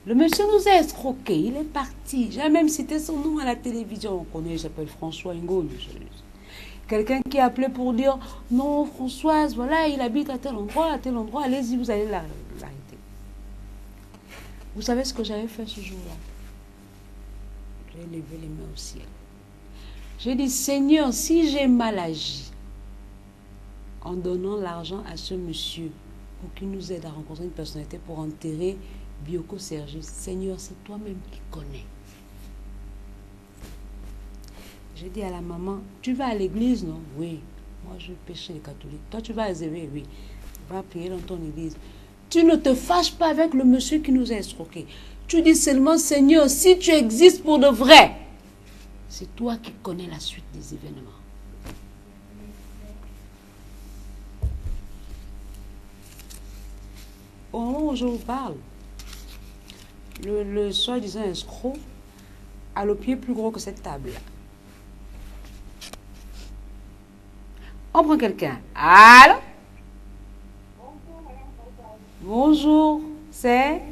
Le monsieur nous a escroqués, il est parti. J'ai même cité son nom à la télévision. On connaît, il s'appelle François Ngo. Quelqu'un qui a appelé pour dire, non Françoise, voilà, il habite à tel endroit, allez-y, vous allez l'arrêter. Vous savez ce que j'avais fait ce jour-là? J'ai levé les mains au ciel. J'ai dit, Seigneur, si j'ai mal agi en donnant l'argent à ce monsieur pour qu'il nous aide à rencontrer une personnalité pour enterrer Bioko Sergi, Seigneur, c'est toi-même qui connais. J'ai dit à la maman, tu vas à l'église, non? Oui. Moi, je pêche chez les catholiques. Toi, tu vas à Zévé? Oui. Va prier dans ton église. Tu ne te fâches pas avec le monsieur qui nous a escroqués. Tu dis seulement, Seigneur, si tu existes pour de vrai, c'est toi qui connais la suite des événements. Au moment où je vous parle, le soi-disant escroc a le pied plus gros que cette table. On prend quelqu'un. Allô? Bonjour. C'est?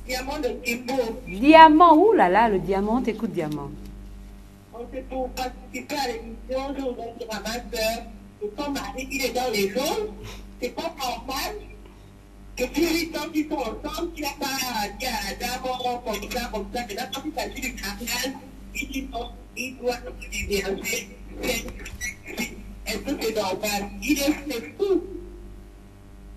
Diamant de Kimbo. Diamant. Ouh là là, le diamant. Écoute, diamant. C'est pour participer à l'émission, je vous donne à ma soeur que son mari, il est dans les eaux. C'est pas normal. Depuis 8 ans qu'ils sont ensemble, qu'il n'a pas dit à d'abord comme ça. Maintenant, quand il s'agit du carnal, il dit non, il doit se diverger. Est-ce que c'est normal? Il est fou.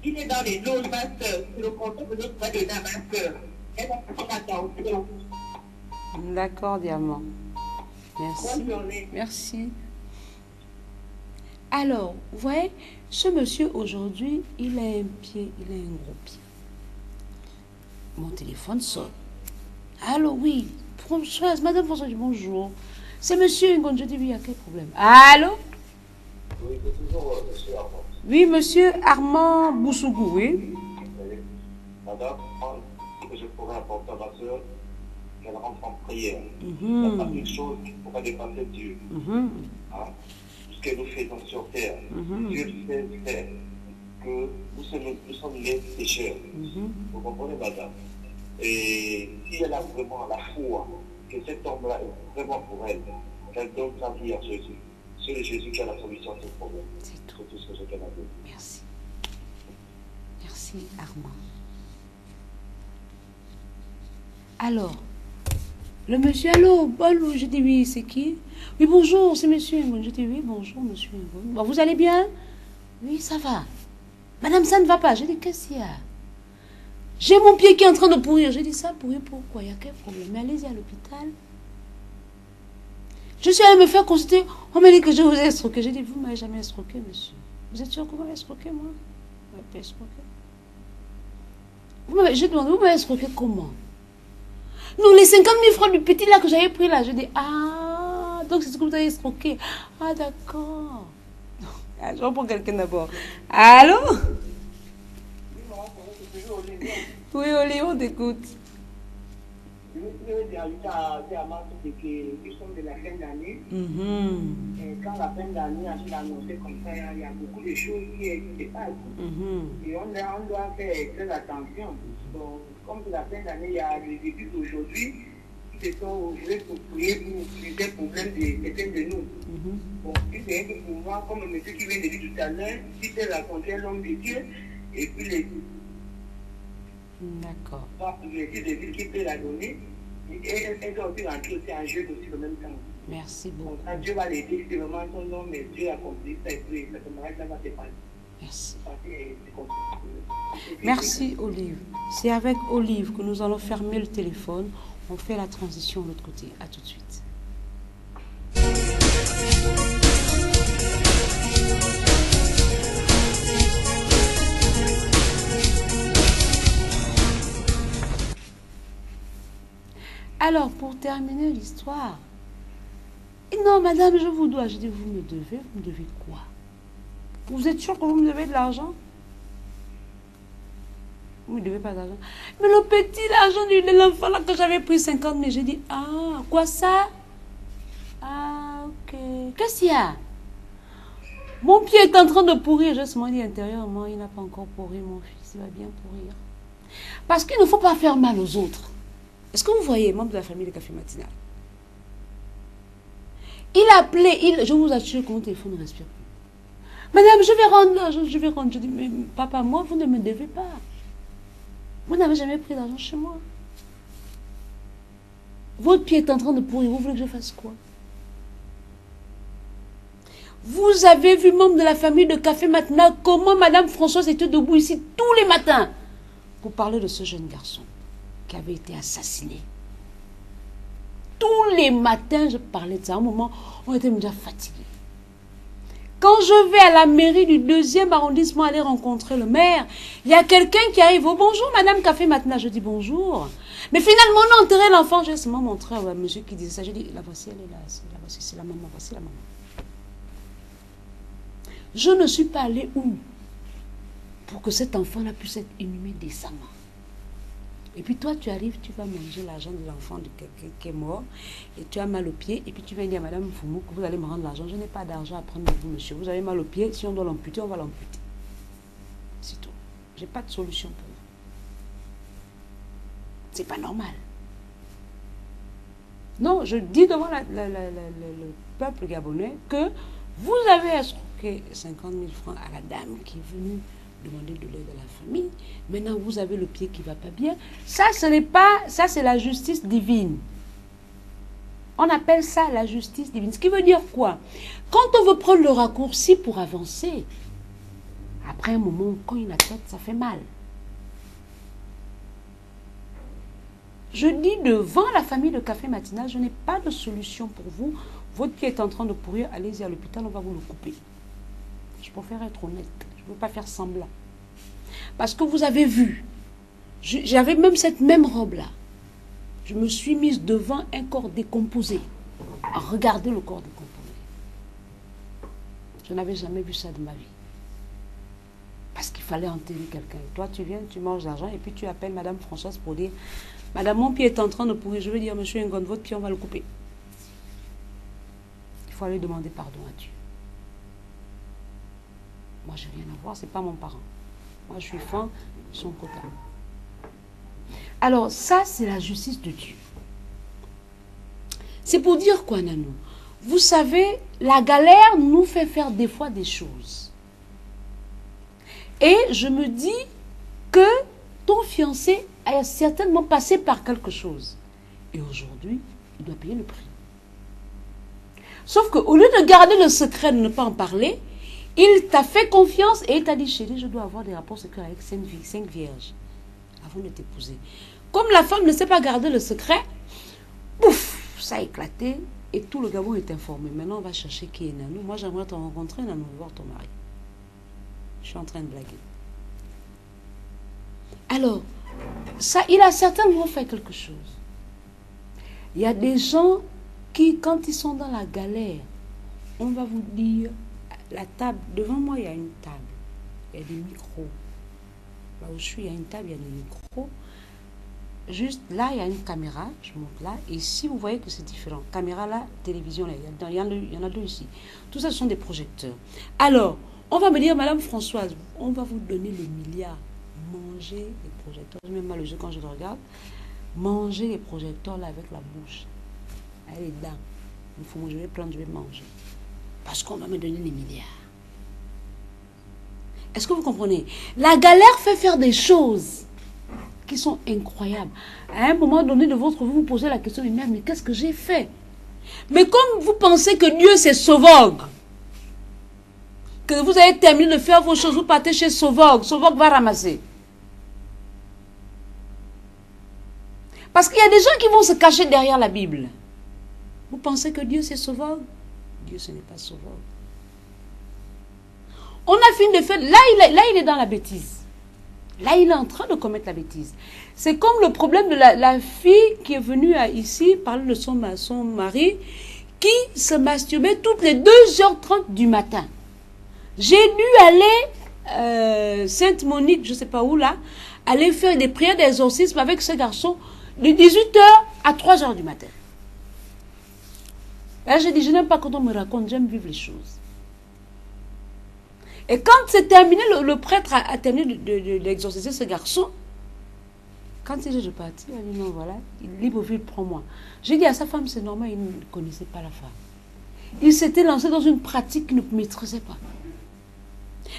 Il est dans les loges, ma soeur. C'est le conseil que je dois donner à ma soeur. Elle va faire attention. D'accord, diamant. Merci. Bonne journée. Merci. Alors, vous voyez, ce monsieur aujourd'hui, il a un pied, il a un gros pied. Mon téléphone sonne. Allô, oui. Françoise, Madame Françoise, bonjour. C'est monsieur Ngon, je dis oui, il y a quel problème? Allô? Oui, c'est toujours monsieur Armand. Oui, monsieur Armand Boussougou, oui. Madame, ce que je pourrais apporter à ma soeur, qu'elle rentre en prière. Mhm. Il n'y a pas quelque chose qui pourrait dépasser Dieu. Mhm. Hein? Tout ce que nous faisons sur terre, Mhm. Dieu sait faire que nous sommes les pécheurs. Mhm. Vous comprenez, madame? Et si elle a vraiment la foi que cet homme-là est vraiment pour elle, qu'elle donne sa vie à Jésus. C'est Jésus qui a la solution à ce problème. C'est tout. C'est tout ce que je peux dire. Merci. Merci, Armand. Alors, le monsieur, allô, allô, je dis oui, c'est qui? Oui, bonjour, c'est monsieur Ngon. Je dis oui, bonjour, monsieur Ngon. Bon, vous allez bien? Oui, ça va. Madame, ça ne va pas. Je dis, qu'est-ce qu'il y a? J'ai mon pied qui est en train de pourrir. Je dis, ça pourrir pourquoi? Il y a quel problème? Mais allez-y à l'hôpital. Je suis allée me faire consulter. On m'a dit que je vous ai escroqué. J'ai dit, vous ne m'avez jamais escroqué, monsieur. Vous êtes sûr que vous m'avez escroqué, moi? Vous m'avez pas escroqué. Je demande, vous m'avez escroqué comment? Non, les 50 000 francs du petit là que j'avais pris là. Je dis, ah, donc c'est ce que vous avez escroqué. Ah, d'accord. Ah, je reprends quelqu'un d'abord. Allô? Oui, Oli, on t'écoute. Nous sommes de la fin d'année. Mhm. Et quand la fin d'année a été annoncée comme ça, il y a beaucoup de choses qui se passent. Mhm. Et on doit faire très attention. Donc, comme c'est la fin d'année, il y a des études aujourd'hui qui se sont ouvertes pour prier pour des problèmes de certains de nous. Mhm. Bon, si c'est un peu pour moi, comme le monsieur qui vient de dire tout à l'heure, si c'est raconter l'homme de Dieu, et puis les D'accord. villes qui peut la donner, et elle doit aussi rentrer aussi en jeu aussi en même temps. Merci Donc, beaucoup. quand Dieu va l'aider, c'est vraiment son nom, mais Dieu a compris ça et puis ça se passe. Merci. C'est comme ça. Merci Olive. C'est avec Olive que nous allons fermer le téléphone. On fait la transition de l'autre côté. À tout de suite. Alors, pour terminer l'histoire, non, madame, je vous dois. Je dis, vous me devez quoi? Vous êtes sûr que vous me devez de l'argent? Vous ne me devez pas d'argent. Mais le petit, l'argent de l'enfant là que j'avais pris 50 000, j'ai dit, ah, quoi ça? Ah, ok. Qu'est-ce qu'il y a? Mon pied est en train de pourrir. Je me dis intérieurement, il n'a pas encore pourri, mon fils, il va bien pourrir. Parce qu'il ne faut pas faire mal aux autres. Est-ce que vous voyez, membre de la famille de Café Matinal? Il a appelé, je vous assure que mon téléphone ne respire plus. Madame, je vais rendre l'argent, je vais rendre. Je dis, mais papa, moi, vous ne me devez pas. Vous n'avez jamais pris d'argent chez moi. Votre pied est en train de pourrir, vous voulez que je fasse quoi? Vous avez vu, membre de la famille de Café Matinal, comment Madame Françoise était debout ici tous les matins pour parler de ce jeune garçon qui avait été assassiné. Tous les matins, je parlais de ça. À un moment, on était déjà fatigués. Quand je vais à la mairie du 2e arrondissement aller rencontrer le maire, il y a quelqu'un qui arrive. Oh, bonjour, Madame Café Matinal. Je dis bonjour. Mais finalement, on a enterré l'enfant. J'ai seulement montré à monsieur qui disait ça. Je dis, la voici, elle est là. C'est la maman. Voici la maman. Je ne suis pas allée où? Pour que cet enfant-là puisse être inhumé décemment. Et puis toi, tu arrives, tu vas manger l'argent de l'enfant de quelqu'un qui est mort, et tu as mal au pied, et puis tu viens dire à Madame Foumou que vous allez me rendre l'argent. Je n'ai pas d'argent à prendre de vous, monsieur. Vous avez mal au pied, si on doit l'amputer, on va l'amputer. C'est tout. Je n'ai pas de solution pour vous. C'est pas normal. Non, je dis devant le peuple gabonais que vous avez escroqué 50 000 francs à la dame qui est venue demander de l'aide à la famille. Maintenant, vous avez le pied qui ne va pas bien. Ça, ce n'est pas... Ça, c'est la justice divine. On appelle ça la justice divine. Ce qui veut dire quoi? Quand on veut prendre le raccourci pour avancer, après un moment, quand il a tête, ça fait mal. Je dis devant la famille de Café Matinal, je n'ai pas de solution pour vous. Votre pied est en train de pourrir, allez-y à l'hôpital, on va vous le couper. Je préfère être honnête. Je ne veux pas faire semblant. Parce que vous avez vu, j'avais même cette même robe-là. Je me suis mise devant un corps décomposé. À regarder le corps décomposé. Je n'avais jamais vu ça de ma vie. Parce qu'il fallait enterrer quelqu'un. Toi, tu viens, tu manges l'argent et puis tu appelles Madame Françoise pour dire, Madame, mon pied est en train de pourrir. Je veux dire, Monsieur Ngon, votre pied, on va le couper. Il faut aller demander pardon à Dieu. Moi, je n'ai rien à voir, ce n'est pas mon parent. Moi, je suis fan de son quota. Alors, ça, c'est la justice de Dieu. C'est pour dire quoi, Nanou? Vous savez, la galère nous fait faire des fois des choses. Et je me dis que ton fiancé a certainement passé par quelque chose. Et aujourd'hui, il doit payer le prix. Sauf qu'au lieu de garder le secret, de ne pas en parler, il t'a fait confiance et il t'a dit, chérie, je dois avoir des rapports secrets avec 5 vierges avant de t'épouser. Comme la femme ne sait pas garder le secret, pouf, ça a éclaté et tout le Gabon est informé. Maintenant, on va chercher qui est Nanou. Moi, j'aimerais te rencontrer, Nanou, voir ton mari. Je suis en train de blaguer. Alors, ça, il a certainement fait quelque chose. Il y a des gens qui, quand ils sont dans la galère, on va vous dire, la table, devant moi, il y a une table. Il y a des micros. Là où je suis, il y a une table, il y a des micros. Juste là, il y a une caméra. Je monte là. Et ici, vous voyez que c'est différent. Caméra là, télévision là. Il y en a deux ici. Tout ça, ce sont des projecteurs. Alors, on va me dire, Madame Françoise, on va vous donner les milliards. Mangez les projecteurs. Je mets mal le jeu quand je le regarde. Mangez les projecteurs là avec la bouche. Allez, dedans. Il faut manger, je vais prendre, je vais manger. Parce qu'on va me donner les milliards. Est-ce que vous comprenez? La galère fait faire des choses qui sont incroyables. À un moment donné de votre vie, vous posez la question, mais qu'est-ce que j'ai fait? Mais comme vous pensez que Dieu c'est Sauvog, que vous avez terminé de faire vos choses, vous partez chez Sauvog, Sauvog va ramasser. Parce qu'il y a des gens qui vont se cacher derrière la Bible. Vous pensez que Dieu c'est sauveur? Dieu ce n'est pas sauveur. On a fini de faire... Là, il est dans la bêtise. Là, il est en train de commettre la bêtise. C'est comme le problème de la fille qui est venue ici parler de son mari qui se masturbait toutes les 2h30 du matin. J'ai dû aller, Sainte-Monique, je ne sais pas où là, aller faire des prières d'exorcisme avec ce garçon de 18h à 3h du matin. Là, j'ai dit, je n'aime pas quand on me raconte, j'aime vivre les choses. Et quand c'est terminé, le prêtre a terminé d'exorciser ce garçon. Quand il est reparti, il a dit non, voilà, Libreville, prends-moi. J'ai dit à sa femme, c'est normal, il ne connaissait pas la femme. Il s'était lancé dans une pratique qu'il ne maîtrisait pas.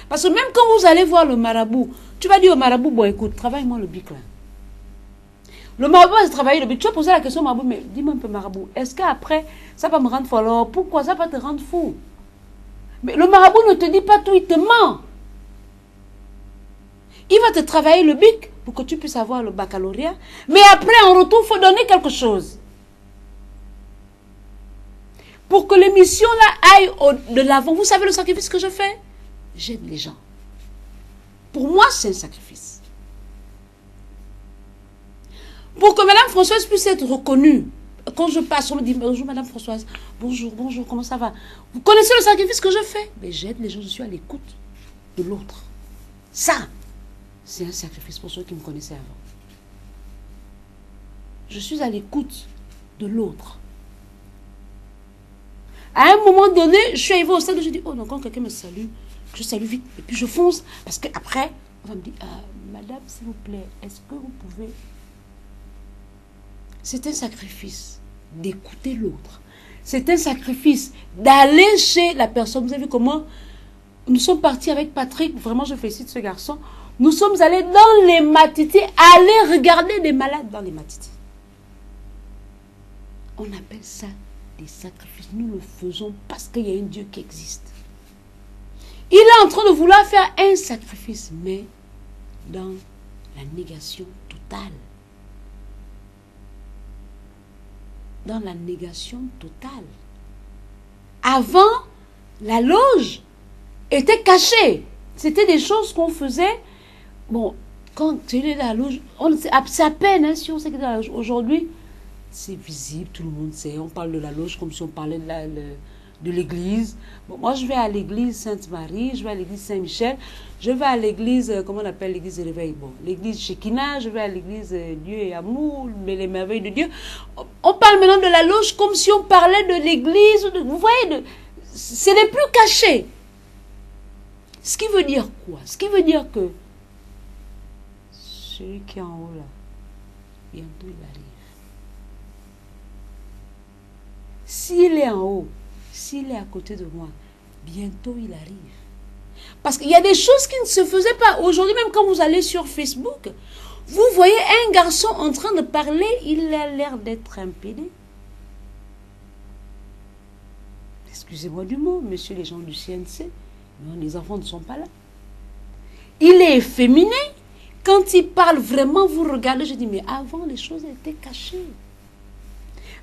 Parce que même quand vous allez voir le marabout, tu vas dire au marabout, bon écoute, travaille-moi le bic là. Le marabout va se travailler le bic. Tu vas poser la question au marabout, mais dis-moi un peu marabout, est-ce qu'après, ça va me rendre fou? Alors pourquoi ça va te rendre fou? Mais le marabout ne te dit pas tout, il te ment. Il va te travailler le bic pour que tu puisses avoir le baccalauréat. Mais après, en retour, il faut donner quelque chose. Pour que l'émission là aille de l'avant. Vous savez le sacrifice que je fais? J'aide les gens. Pour moi, c'est un sacrifice. Pour que Madame Françoise puisse être reconnue. Quand je passe, on me dit bonjour Madame Françoise, bonjour, bonjour, comment ça va? Vous connaissez le sacrifice que je fais? Mais j'aide les gens, je suis à l'écoute de l'autre. Ça, c'est un sacrifice pour ceux qui me connaissaient avant. Je suis à l'écoute de l'autre. À un moment donné, je suis arrivée au stade où je dis, oh non, quand quelqu'un me salue, je salue vite, et puis je fonce, parce qu'après, on va me dire, Madame, s'il vous plaît, est-ce que vous pouvez... C'est un sacrifice d'écouter l'autre. C'est un sacrifice d'aller chez la personne. Vous avez vu comment nous sommes partis avec Patrick. Vraiment, je félicite ce garçon. Nous sommes allés dans les matités, aller regarder les malades dans les matités. On appelle ça des sacrifices. Nous le faisons parce qu'il y a un Dieu qui existe. Il est en train de vouloir faire un sacrifice, mais dans la négation totale. Dans la négation totale. Avant, la loge était cachée. C'était des choses qu'on faisait. Bon, quand tu es dans la loge, c'est à peine hein, si on sait que dans la loge. Aujourd'hui, c'est visible, tout le monde sait. On parle de la loge comme si on parlait de l'église. Bon, moi, je vais à l'église Sainte-Marie, je vais à l'église Saint-Michel, je vais à l'église, comment on appelle l'église de réveil? Bon, l'église Shekinah, je vais à l'église Dieu et Amour, les merveilles de Dieu. On parle maintenant de la loge comme si on parlait de l'église. Vous voyez, ce n'est plus caché. Ce qui veut dire quoi? Ce qui veut dire que celui qui est en haut là, bientôt il arrive. S'il est en haut, s'il est à côté de moi, bientôt il arrive. Parce qu'il y a des choses qui ne se faisaient pas. Aujourd'hui, même quand vous allez sur Facebook, vous voyez un garçon en train de parler, il a l'air d'être un pédé. Excusez-moi du mot, monsieur les gens du CNC, non, les enfants ne sont pas là. Il est efféminé. Quand il parle vraiment, vous regardez, je dis, mais avant, les choses étaient cachées.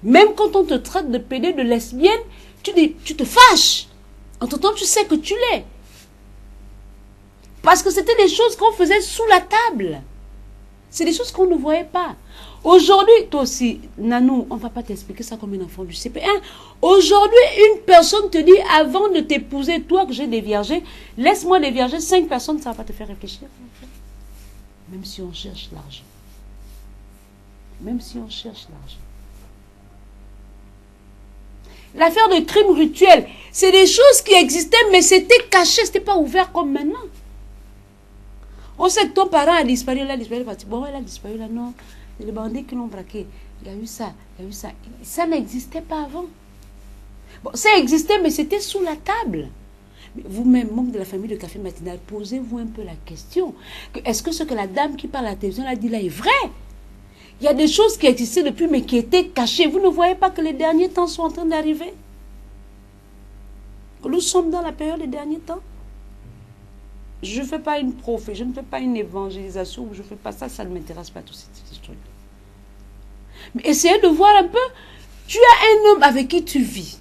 Même quand on te traite de pédé, de lesbienne, tu te fâches. En tout temps, tu sais que tu l'es. Parce que c'était des choses qu'on faisait sous la table. C'est des choses qu'on ne voyait pas. Aujourd'hui, toi aussi, Nanou, on ne va pas t'expliquer ça comme un enfant du CP1. Aujourd'hui, une personne te dit, avant de t'épouser, toi que j'ai déviergé, laisse-moi dévierger 5 personnes, ça ne va pas te faire réfléchir. Même si on cherche l'argent. Même si on cherche l'argent. L'affaire de crime rituel, c'est des choses qui existaient, mais c'était caché, c'était pas ouvert comme maintenant. On sait que ton parent a disparu, là, il a disparu, bon, il a disparu, là, non. C'est les bandits qui l'ont braqué. Il y a eu ça, il y a eu ça. Ça n'existait pas avant. Bon, ça existait, mais c'était sous la table. Vous-même, membre de la famille de Café Matinal, posez-vous un peu la question. Est-ce que ce que la dame qui parle à la télévision a dit là est vrai? Il y a des choses qui existaient depuis, mais qui étaient cachées. Vous ne voyez pas que les derniers temps sont en train d'arriver? Nous sommes dans la période des derniers temps. Je ne fais pas une prophétie, je ne fais pas une évangélisation, je ne fais pas ça, ça ne m'intéresse pas, tout ces trucs. Mais essayez de voir un peu. Tu as un homme avec qui tu vis.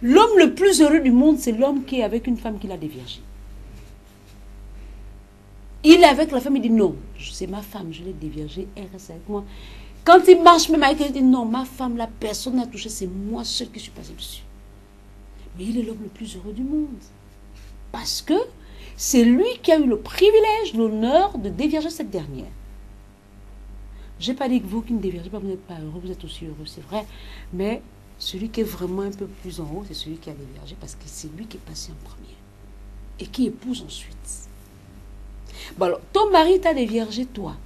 L'homme le plus heureux du monde, c'est l'homme qui est avec une femme qu'il a déviergée. Il est avec la femme, il dit non, c'est ma femme, je l'ai déviergée, elle reste avec moi. Quand il marche même avec elle, il dit non, ma femme, la personne n'a touché, c'est moi seul qui suis passé dessus. Mais il est l'homme le plus heureux du monde. Parce que c'est lui qui a eu le privilège, l'honneur de dévierger cette dernière. Je n'ai pas dit que vous qui ne déviergez pas, vous n'êtes pas heureux, vous êtes aussi heureux, c'est vrai. Mais celui qui est vraiment un peu plus en haut, c'est celui qui a déviergé, parce que c'est lui qui est passé en premier. Et qui épouse ensuite. Bon alors, ton mari t'a déviergé, toi.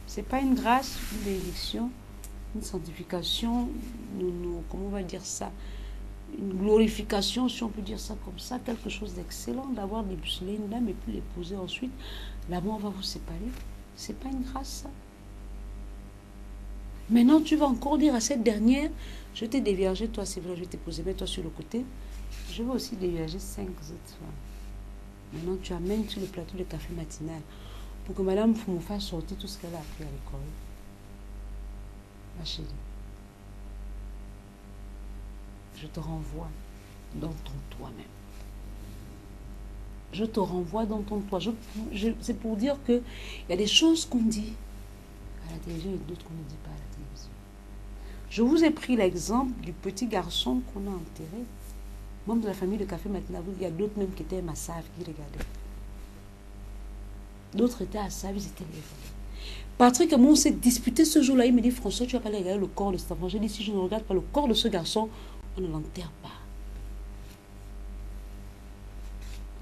Ce n'est pas une grâce, une bénédiction, une sanctification, comment on va dire ça, une glorification, si on peut dire ça comme ça, quelque chose d'excellent, d'avoir débucelé une dame et puis l'épouser ensuite. L'amour va vous séparer. Ce n'est pas une grâce, ça. Maintenant, tu vas encore dire à cette dernière, je t'ai déviergé, toi, c'est vrai, je vais t'épouser, mets-toi sur le côté. Je vais aussi dévierger 5 autres femmes. Maintenant, tu amènes sur le plateau de café matinal pour que Madame me fasse sortir tout ce qu'elle a appris à l'école. Ma chérie, je te renvoie dans ton toi-même. Je te renvoie dans ton toi. C'est pour dire qu'il y a des choses qu'on dit à la télévision et d'autres qu'on ne dit pas à la télévision. Je vous ai pris l'exemple du petit garçon qu'on a enterré. Membre de la famille de café matinal, il y a d'autres même qui étaient à Massave qui regardaient. D'autres étaient à Save, ils étaient les Patrick et moi, on s'est disputé ce jour-là. Il me dit, François, tu vas pas aller regarder le corps de cet enfant. J'ai dit, si je ne regarde pas le corps de ce garçon, on ne l'enterre pas.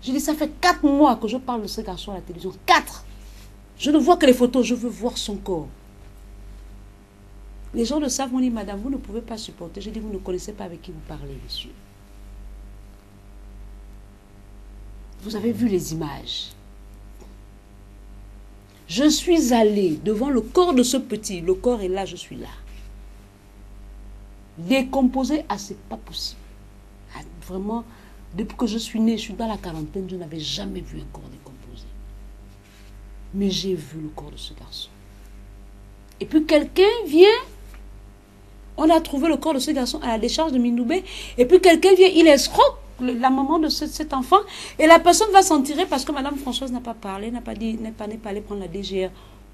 J'ai dit, ça fait 4 mois que je parle de ce garçon à la télévision. 4! Je ne vois que les photos, je veux voir son corps. Les gens le savent, m'ont dit, madame, vous ne pouvez pas supporter. J'ai dit, vous ne connaissez pas avec qui vous parlez, monsieur. Vous avez vu les images. Je suis allée devant le corps de ce petit. Le corps est là, je suis là. Décomposé, c'est pas possible. Vraiment, depuis que je suis née, je suis dans la quarantaine, je n'avais jamais vu un corps décomposé. Mais j'ai vu le corps de ce garçon. Et puis quelqu'un vient, on a trouvé le corps de ce garçon à la décharge de Mindoubé, et puis quelqu'un vient, il escroque la maman de cet enfant, et la personne va s'en tirer parce que Madame Françoise n'a pas parlé, n'est pas allée prendre la DGR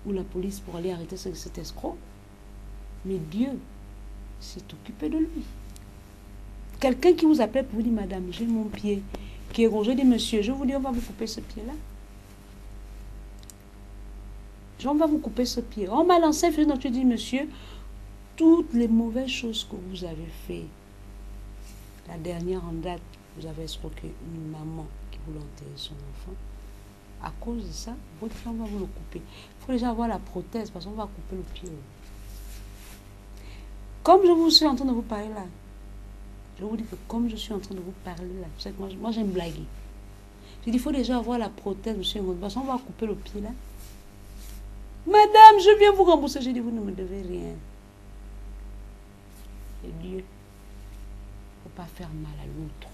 ou la police pour aller arrêter cet escroc. Mais Dieu s'est occupé de lui. Quelqu'un qui vous appelle pour vous dire, madame, j'ai mon pied qui est rouge. Je dis, monsieur, je vous dis, on va vous couper ce pied-là. On va vous couper ce pied. On m'a lancé un feu, donc je dis, monsieur, toutes les mauvaises choses que vous avez fait, la dernière en date, vous avez escroqué une maman qui voulait enterrer son enfant. À cause de ça, votre pied, on va vous le couper. Il faut déjà avoir la prothèse parce qu'on va couper le pied. Comme je vous suis en train de vous parler là, je vous dis que comme je suis en train de vous parler là, vous savez, moi j'aime blaguer. Je dis, il faut déjà avoir la prothèse, monsieur Ngon, parce qu'on va couper le pied là. Madame, je viens vous rembourser. J'ai dit, vous ne me devez rien. Et Dieu, il ne faut pas faire mal à l'autre.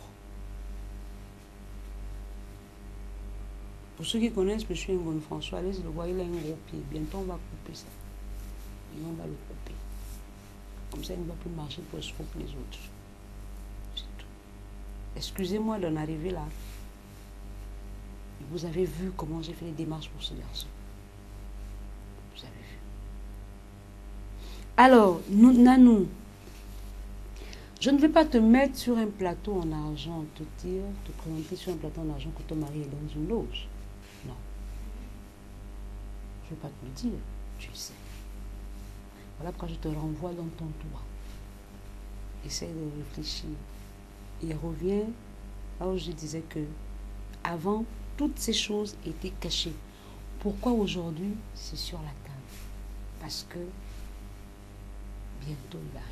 Pour ceux qui connaissent M. Ngon François, allez le voir, il a un gros pied. Bientôt, on va couper ça. Et on va le couper. Comme ça, il ne va plus marcher pour escroquer les autres. C'est tout. Excusez-moi d'en arriver là. Vous avez vu comment j'ai fait les démarches pour ce garçon. Vous avez vu. Alors, Nanou, je ne vais pas te mettre sur un plateau en argent, te présenter sur un plateau en argent que ton mari est dans une loge. Non. Je ne vais pas te le dire, tu sais. Voilà pourquoi je te renvoie dans ton toit. Essaye de réfléchir. Et reviens là où je disais que avant, toutes ces choses étaient cachées. Pourquoi aujourd'hui, c'est sur la table? Parce que bientôt il arrive.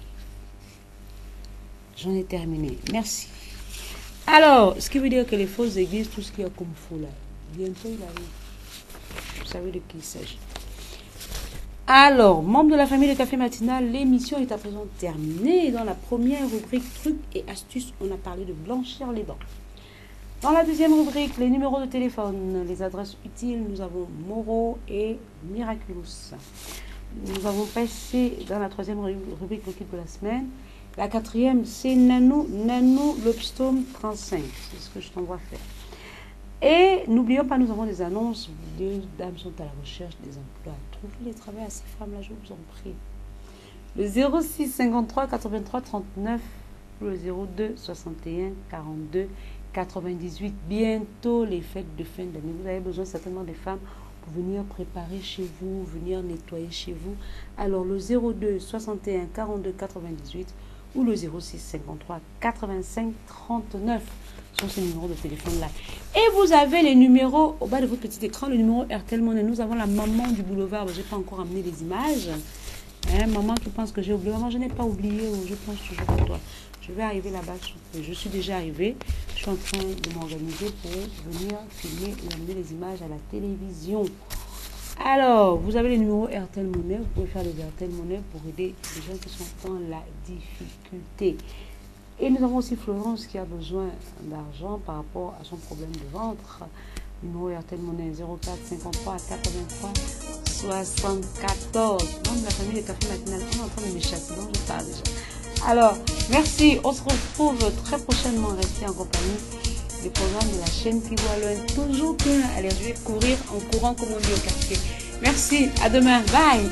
J'en ai terminé. Merci. Alors, ce qui veut dire que les fausses églises, tout ce qu'il y a comme faux là, bientôt il arrive. Vous savez de qui il s'agit. Alors, membres de la famille de Café Matinal, l'émission est à présent terminée. Et dans la première rubrique trucs et astuces, on a parlé de blanchir les dents. Dans la deuxième rubrique, les numéros de téléphone, les adresses utiles, nous avons Moro et Miraculous. Nous avons passé dans la troisième rubrique l'équipe de la semaine. La quatrième, c'est Nanou Lobstone 35. C'est ce que je t'envoie faire. Et n'oublions pas, nous avons des annonces. Les dames sont à la recherche des emplois. Trouvez les travails à ces femmes-là, je vous en prie. Le 06 53 83 39 ou le 02 61 42 98. Bientôt les fêtes de fin d'année. Vous avez besoin certainement des femmes pour venir préparer chez vous, venir nettoyer chez vous. Alors le 02 61 42 98 ou le 06 53 85 39 sont ces numéros de téléphone là. Et vous avez les numéros au bas de votre petit écran, le numéro RTL Monnaie. Nous avons la maman du boulevard. Je n'ai pas encore amené les images. Hein, maman qui pense que j'ai oublié. Maman, je n'ai pas oublié. Je pense toujours à toi. Je vais arriver là-bas. Je suis déjà arrivée. Je suis en train de m'organiser pour venir filmer et amener les images à la télévision. Alors, vous avez les numéros RTL Monnaie. Vous pouvez faire les RTL Monnaie pour aider les gens qui sont dans la difficulté. Et nous avons aussi Florence qui a besoin d'argent par rapport à son problème de ventre. Numéro RTL Monnaie 04 53 83 74. Membre de la famille de Café Matinal, on est en train de me chasser, donc je parle déjà. Alors, merci. On se retrouve très prochainement. Restez en compagnie des programmes de la chaîne Pivot à loin. Toujours plein. Allez, je vais courir en courant comme on dit au quartier. Merci. À demain. Bye.